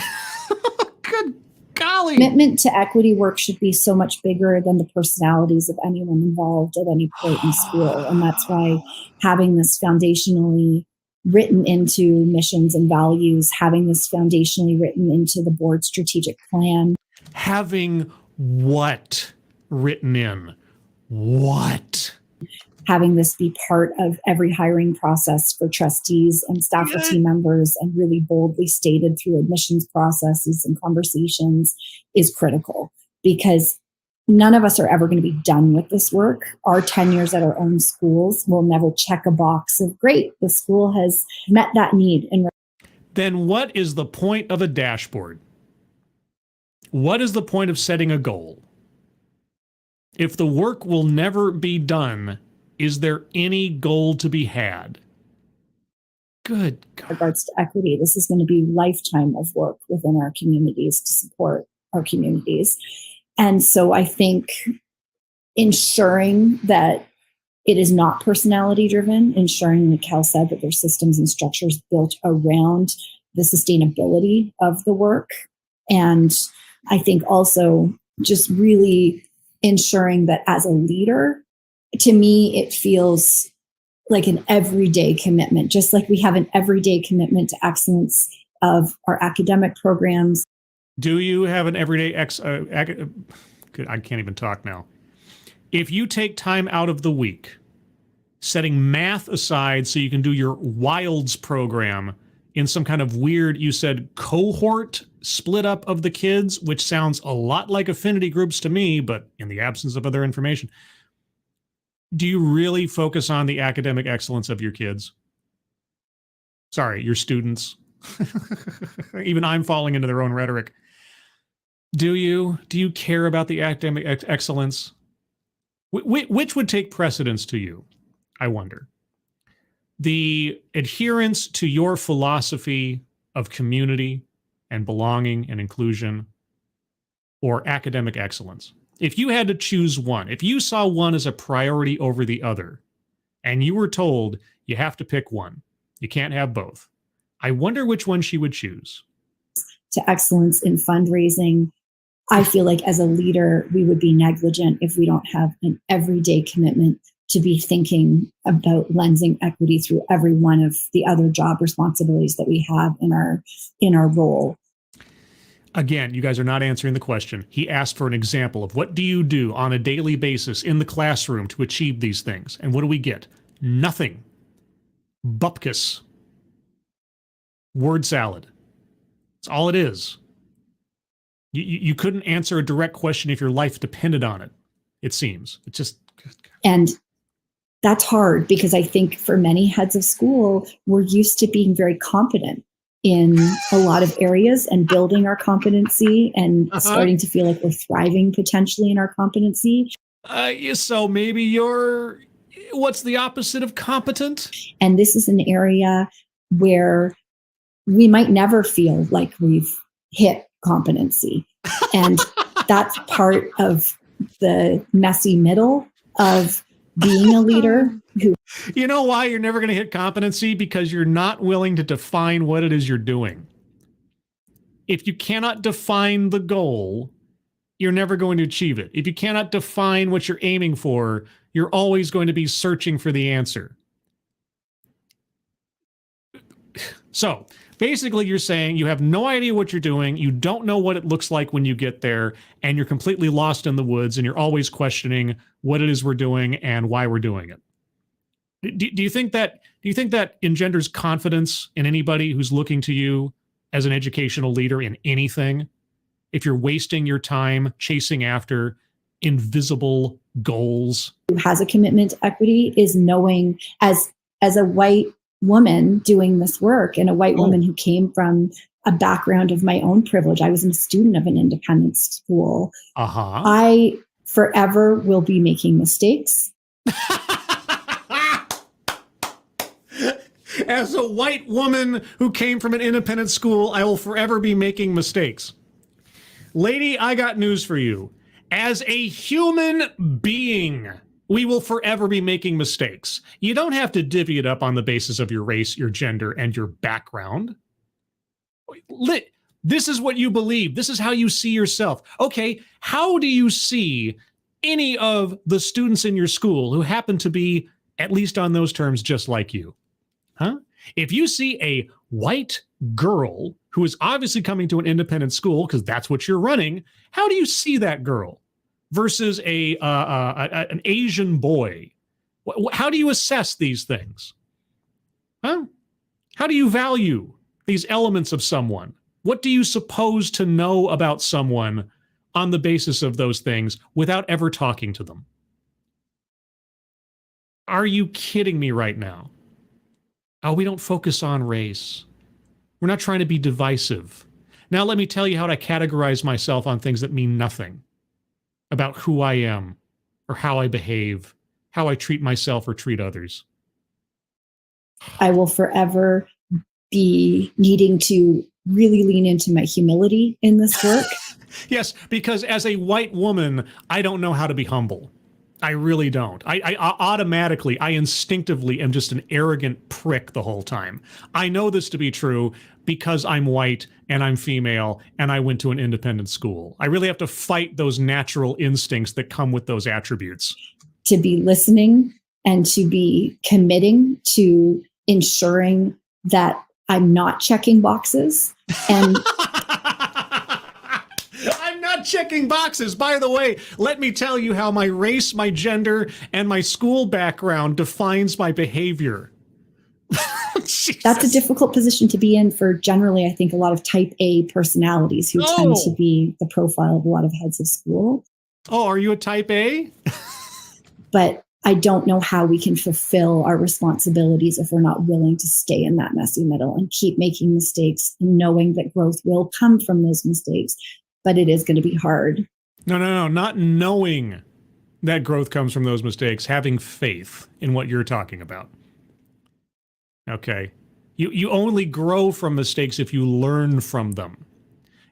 Good golly. Commitment to equity work should be so much bigger than the personalities of anyone involved at any point in school. And that's why having this foundationally written into missions and values, having this foundationally written into the board strategic plan. Having what written in? What? Having this be part of every hiring process for trustees and staff or team members and really boldly stated through admissions processes and conversations is critical, because none of us are ever going to be done with this work. Our tenures at our own schools will never check a box of, great, the school has met that need. Then what is the point of a dashboard? What is the point of setting a goal? If the work will never be done, is there any goal to be had? Good God. In regards to equity, this is going to be lifetime of work within our communities to support our communities. And so I think ensuring that it is not personality driven, ensuring, like Cal said, that there's systems and structures built around the sustainability of the work. And I think also just really ensuring that as a leader, to me, it feels like an everyday commitment, just like we have an everyday commitment to excellence of our academic programs. Do you have an everyday I can't even talk now. If you take time out of the week, setting math aside so you can do your Wilds program in some kind of weird, you said cohort split up of the kids, which sounds a lot like affinity groups to me, but in the absence of other information, do you really focus on the academic excellence of your kids? Sorry, your students. Even I'm falling into their own rhetoric. Do you care about the academic excellence? Which would take precedence to you, I wonder? The adherence to your philosophy of community and belonging and inclusion, or academic excellence? If you had to choose one, if you saw one as a priority over the other, and you were told you have to pick one, you can't have both, I wonder which one she would choose. To excellence in fundraising, I feel like as a leader, we would be negligent if we don't have an everyday commitment to be thinking about lensing equity through every one of the other job responsibilities that we have in our role. Again, you guys are not answering the question. He asked for an example of what do you do on a daily basis in the classroom to achieve these things? And what do we get? Nothing. Bupkis. Word salad. That's all it is. You couldn't answer a direct question if your life depended on it, it seems. It's just... And that's hard because I think for many heads of school, we're used to being very competent in a lot of areas and building our competency and starting to feel like we're thriving potentially in our competency. So maybe what's the opposite of competent? And this is an area where we might never feel like we've hit competency. And that's part of the messy middle of being a leader who... You know why you're never going to hit competency? Because you're not willing to define what it is you're doing. If you cannot define the goal, you're never going to achieve it. If you cannot define what you're aiming for, you're always going to be searching for the answer. So basically you're saying you have no idea what you're doing, you don't know what it looks like when you get there, and you're completely lost in the woods, and you're always questioning what it is we're doing and why we're doing it. Do you think that engenders confidence in anybody who's looking to you as an educational leader in anything? If you're wasting your time chasing after invisible goals? Who has a commitment to equity is knowing, as a white woman doing this work, and a white woman who came from a background of my own privilege. I was a student of an independent school. I forever will be making mistakes. As a white woman who came from an independent school, I will forever be making mistakes. Lady, I got news for you. As a human being, we will forever be making mistakes. You don't have to divvy it up on the basis of your race, your gender, and your background. This is what you believe. This is how you see yourself. Okay, how do you see any of the students in your school who happen to be, at least on those terms, just like you? Huh? If you see a white girl who is obviously coming to an independent school, because that's what you're running, how do you see that girl versus an Asian boy? How do you assess these things? Huh? How do you value these elements of someone? What do you suppose to know about someone on the basis of those things without ever talking to them? Are you kidding me right now? Oh, we don't focus on race. We're not trying to be divisive. Now let me tell you how to categorize myself on things that mean nothing about who I am or how I behave, how I treat myself or treat others. I will forever be needing to really lean into my humility in this work. Yes, because as a white woman, I don't know how to be humble. I really don't. I automatically, I instinctively am just an arrogant prick the whole time. I know this to be true because I'm white and I'm female and I went to an independent school. I really have to fight those natural instincts that come with those attributes. To be listening and to be committing to ensuring that I'm not checking boxes. And I'm not checking boxes. By the way, let me tell you how my race, my gender, and my school background defines my behavior. That's a difficult position to be in for generally, I think, a lot of type A personalities who tend to be the profile of a lot of heads of school. Oh, are you a type A? But I don't know how we can fulfill our responsibilities if we're not willing to stay in that messy middle and keep making mistakes and knowing that growth will come from those mistakes. But it is going to be hard. No, not knowing that growth comes from those mistakes, having faith in what you're talking about. Okay. You only grow from mistakes if you learn from them.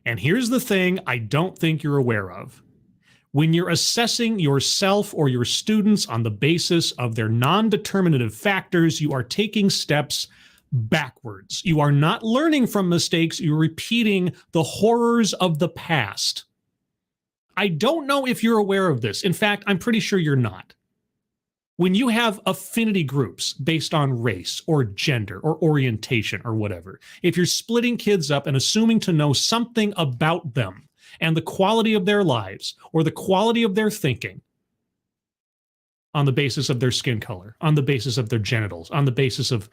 And here's the thing I don't think you're aware of. When you're assessing yourself or your students on the basis of their non-determinative factors, you are taking steps backwards. You are not learning from mistakes. You're repeating the horrors of the past. I don't know if you're aware of this. In fact, I'm pretty sure you're not. When you have affinity groups based on race or gender or orientation or whatever, if you're splitting kids up and assuming to know something about them and the quality of their lives or the quality of their thinking on the basis of their skin color, on the basis of their genitals, on the basis of,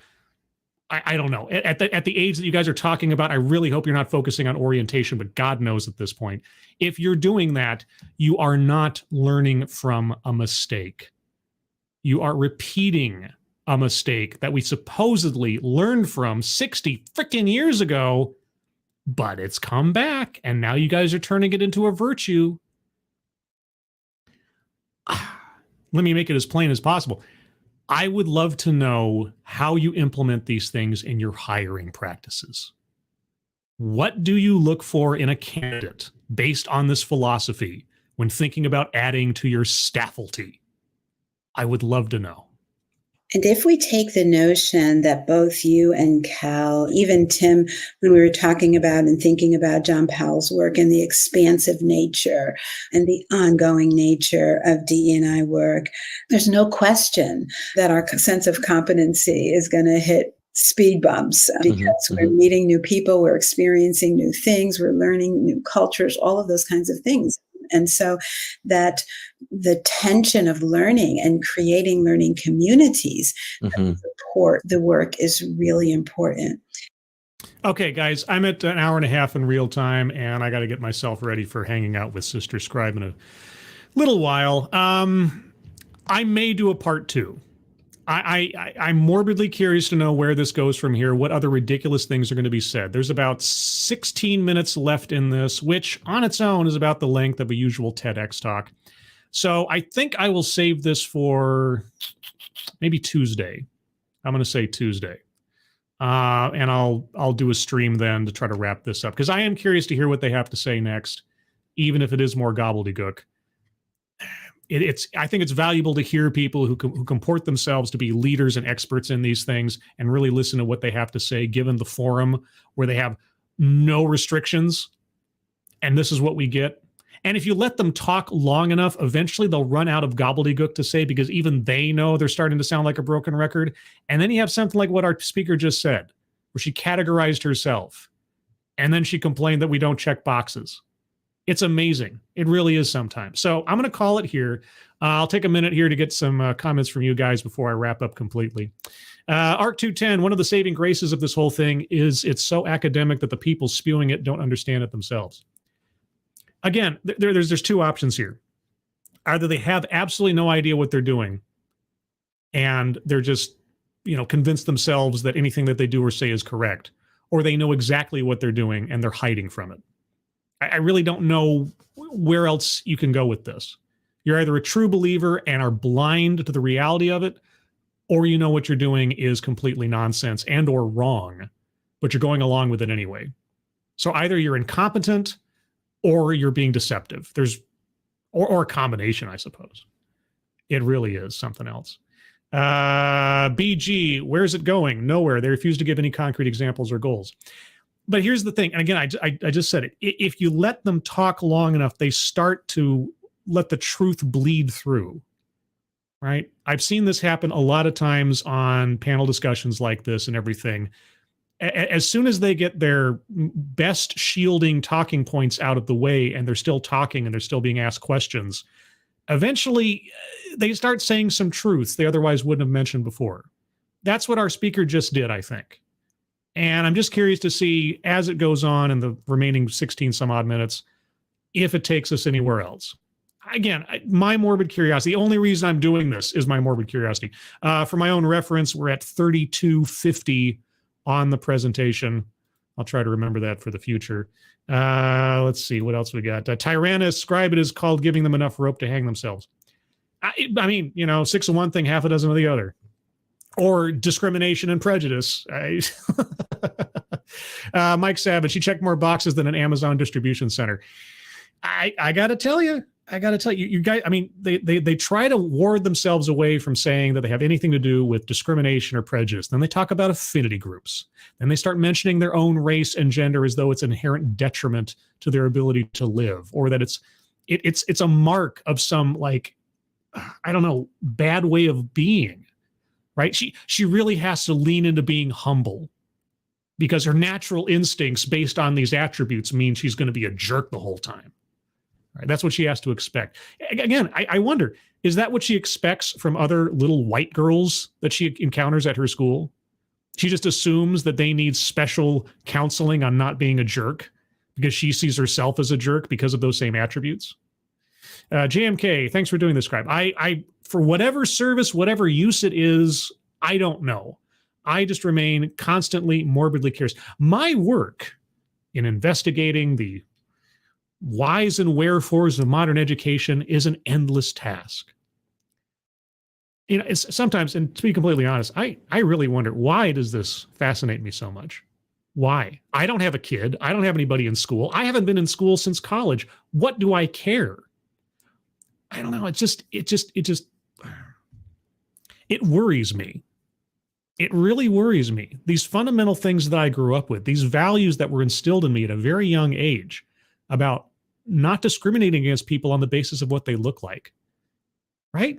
I don't know, at the age that you guys are talking about, I really hope you're not focusing on orientation, but God knows at this point, if you're doing that, you are not learning from a mistake. You are repeating a mistake that we supposedly learned from 60 freaking years ago, but it's come back, and now you guys are turning it into a virtue. Let me make it as plain as possible. I would love to know how you implement these things in your hiring practices. What do you look for in a candidate based on this philosophy when thinking about adding to your staffalty? I would love to know. And if we take the notion that both you and Cal, even Tim, when we were talking about and thinking about John Powell's work and the expansive nature and the ongoing nature of DE&I work, there's no question that our sense of competency is going to hit speed bumps because we're meeting new people, we're experiencing new things, we're learning new cultures, all of those kinds of things. And so that the tension of learning and creating learning communities that support the work is really important. Okay, guys, I'm at an hour and a half in real time, and I got to get myself ready for hanging out with Sister Scribe in a little while. I may do a part 2. I'm morbidly curious to know where this goes from here, what other ridiculous things are going to be said. There's about 16 minutes left in this, which on its own is about the length of a usual TEDx talk. So I think I will save this for maybe Tuesday. I'm going to say Tuesday. And I'll do a stream then to try to wrap this up, because I am curious to hear what they have to say next, even if it is more gobbledygook. I think it's valuable to hear people who comport themselves to be leaders and experts in these things and really listen to what they have to say, given the forum where they have no restrictions. And this is what we get. And if you let them talk long enough, eventually they'll run out of gobbledygook to say, because even they know they're starting to sound like a broken record. And then you have something like what our speaker just said, where she categorized herself. And then she complained that we don't check boxes. It's amazing. It really is sometimes. So I'm going to call it here. I'll take a minute here to get some comments from you guys before I wrap up completely. ARC 210, one of the saving graces of this whole thing is it's so academic that the people spewing it don't understand it themselves. Again, there's 2 options here. Either they have absolutely no idea what they're doing, and they're just, convinced themselves that anything that they do or say is correct, or they know exactly what they're doing and they're hiding from it. I really don't know where else you can go with this. You're either a true believer and are blind to the reality of it, or you know what you're doing is completely nonsense and or wrong, but you're going along with it anyway. So either you're incompetent or you're being deceptive. Or a combination, I suppose. It really is something else. BG, where's it going? Nowhere. They refuse to give any concrete examples or goals. But here's the thing. And again, I just said it. If you let them talk long enough, they start to let the truth bleed through, right? I've seen this happen a lot of times on panel discussions like this and everything. As soon as they get their best shielding talking points out of the way and they're still talking and they're still being asked questions, eventually they start saying some truths they otherwise wouldn't have mentioned before. That's what our speaker just did, I think. And I'm just curious to see, as it goes on in the remaining 16 some odd minutes, if it takes us anywhere else. Again, my morbid curiosity, the only reason I'm doing this is my morbid curiosity. For my own reference, we're at 3250 on the presentation. I'll try to remember that for the future. Let's see, what else we got? Tyrannus, scribe it is called giving them enough rope to hang themselves. I mean, 6 of one thing, half a dozen of the other. Or discrimination and prejudice. Mike Savage, he checked more boxes than an Amazon distribution center. I got to tell you, you guys, I mean, they try to ward themselves away from saying that they have anything to do with discrimination or prejudice. Then they talk about affinity groups. Then they start mentioning their own race and gender as though it's an inherent detriment to their ability to live, or that it's a mark of some, like, I don't know, bad way of being, right? She really has to lean into being humble because her natural instincts based on these attributes mean she's going to be a jerk the whole time. Right, that's what she has to expect. Again, I wonder, is that what she expects from other little white girls that she encounters at her school? She just assumes that they need special counseling on not being a jerk because she sees herself as a jerk because of those same attributes. JMK, thanks for doing this, Scribe. I for whatever service, whatever use it is, I don't know. I just remain constantly morbidly curious. My work in investigating the whys and wherefores of modern education is an endless task. It's sometimes, and to be completely honest, I really wonder, why does this fascinate me so much? Why? I don't have a kid. I don't have anybody in school. I haven't been in school since college. What do I care? I don't know. It worries me. It really worries me. These fundamental things that I grew up with, these values that were instilled in me at a very young age about not discriminating against people on the basis of what they look like, right?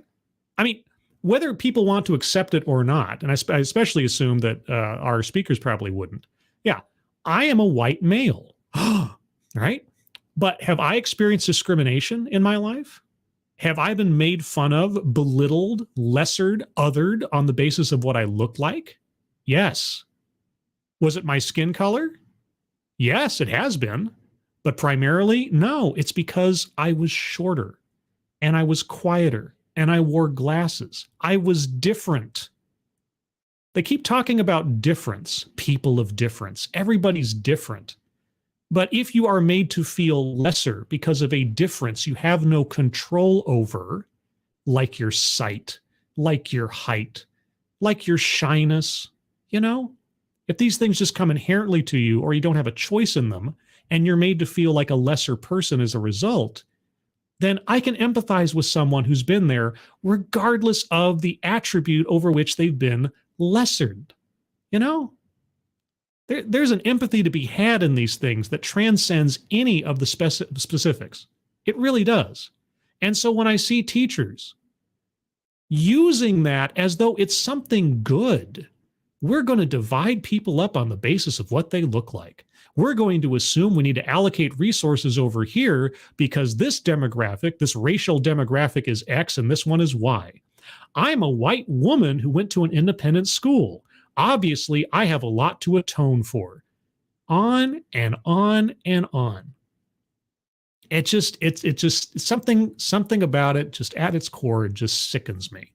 I mean, whether people want to accept it or not, and I especially assume that our speakers probably wouldn't. Yeah, I am a white male, right? But have I experienced discrimination in my life? Have I been made fun of, belittled, lessered, othered on the basis of what I looked like? Yes. Was it my skin color? Yes, it has been. But primarily, no, it's because I was shorter and I was quieter and I wore glasses. I was different. They keep talking about difference, people of difference. Everybody's different. But if you are made to feel lesser because of a difference you have no control over, like your sight, like your height, like your shyness, if these things just come inherently to you or you don't have a choice in them and you're made to feel like a lesser person as a result, then I can empathize with someone who's been there regardless of the attribute over which they've been lessered. There's an empathy to be had in these things that transcends any of the specifics. It really does. And so when I see teachers using that as though it's something good, we're going to divide people up on the basis of what they look like. We're going to assume we need to allocate resources over here because this demographic, this racial demographic is X and this one is Y. I'm a white woman who went to an independent school. Obviously, I have a lot to atone for. On and on and on. It's just something about it, just at its core, it just sickens me,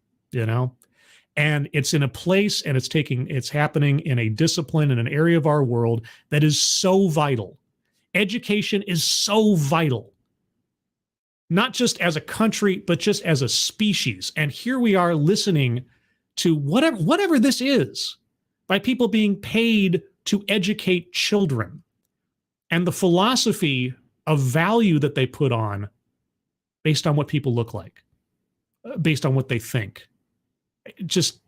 And it's in a place and it's happening in a discipline, in an area of our world that is so vital. Education is so vital. Not just as a country, but just as a species. And here we are listening to whatever this is, by people being paid to educate children, and the philosophy of value that they put on based on what people look like. based on what they think. Just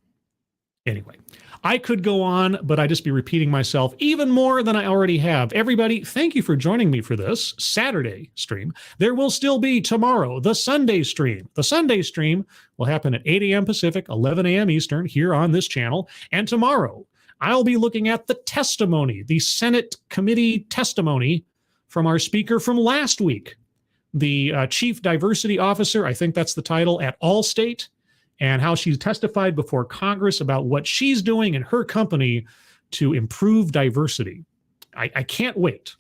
anyway, I could go on, but I'd just be repeating myself even more than I already have. Everybody, thank you for joining me for this Saturday stream. There will still be tomorrow, the Sunday stream. The Sunday stream will happen at 8 a.m. Pacific, 11 a.m. Eastern here on this channel. And tomorrow, I'll be looking at the testimony, the Senate committee testimony from our speaker from last week, the Chief Diversity Officer, I think that's the title, at Allstate, and how she testified before Congress about what she's doing in her company to improve diversity. I can't wait.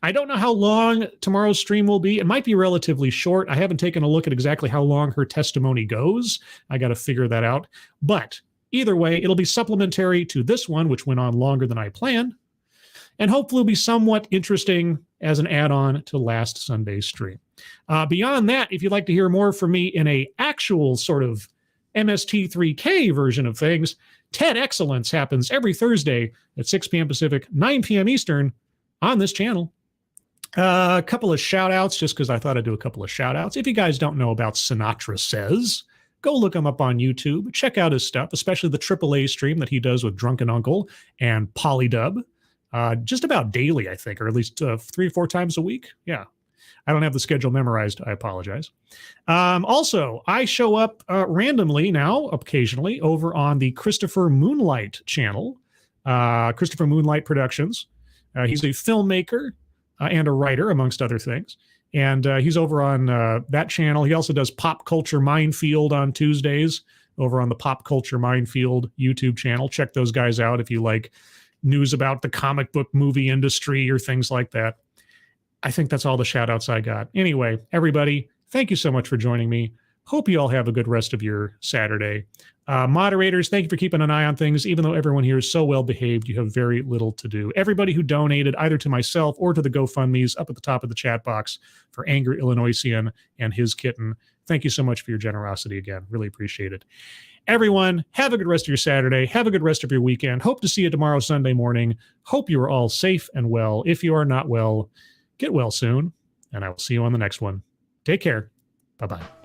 I don't know how long tomorrow's stream will be. It might be relatively short. I haven't taken a look at exactly how long her testimony goes. I got to figure that out. But either way, it'll be supplementary to this one, which went on longer than I planned, and hopefully will be somewhat interesting as an add-on to last Sunday's stream. Beyond that, if you'd like to hear more from me in a actual sort of MST3K version of things, TED Excellence happens every Thursday at 6 p.m. Pacific, 9 p.m. Eastern on this channel. A couple of shout outs, just because I thought I'd do a couple of shout outs. If you guys don't know about Sinatra Says, go look him up on YouTube. Check out his stuff, especially the AAA stream that he does with Drunken Uncle and Polydub. Just about daily, I think, or at least 3 or 4 times a week. Yeah. I don't have the schedule memorized. I apologize. Also, I show up randomly now, occasionally, over on the Christopher Moonlight channel, Christopher Moonlight Productions. He's a filmmaker and a writer, amongst other things. And he's over on that channel. He also does Pop Culture Minefield on Tuesdays over on the Pop Culture Minefield YouTube channel. Check those guys out if you like news about the comic book movie industry or things like that. I think that's all the shout outs I got. Anyway, everybody, thank you so much for joining me. Hope you all have a good rest of your Saturday. Moderators, thank you for keeping an eye on things. Even though everyone here is so well behaved, you have very little to do. Everybody who donated either to myself or to the GoFundMe's up at the top of the chat box for Angry Illinoisian and his kitten, thank you so much for your generosity again. Really appreciate it. Everyone, have a good rest of your Saturday. Have a good rest of your weekend. Hope to see you tomorrow, Sunday morning. Hope you are all safe and well. If you are not well, get well soon, and I will see you on the next one. Take care. Bye-bye.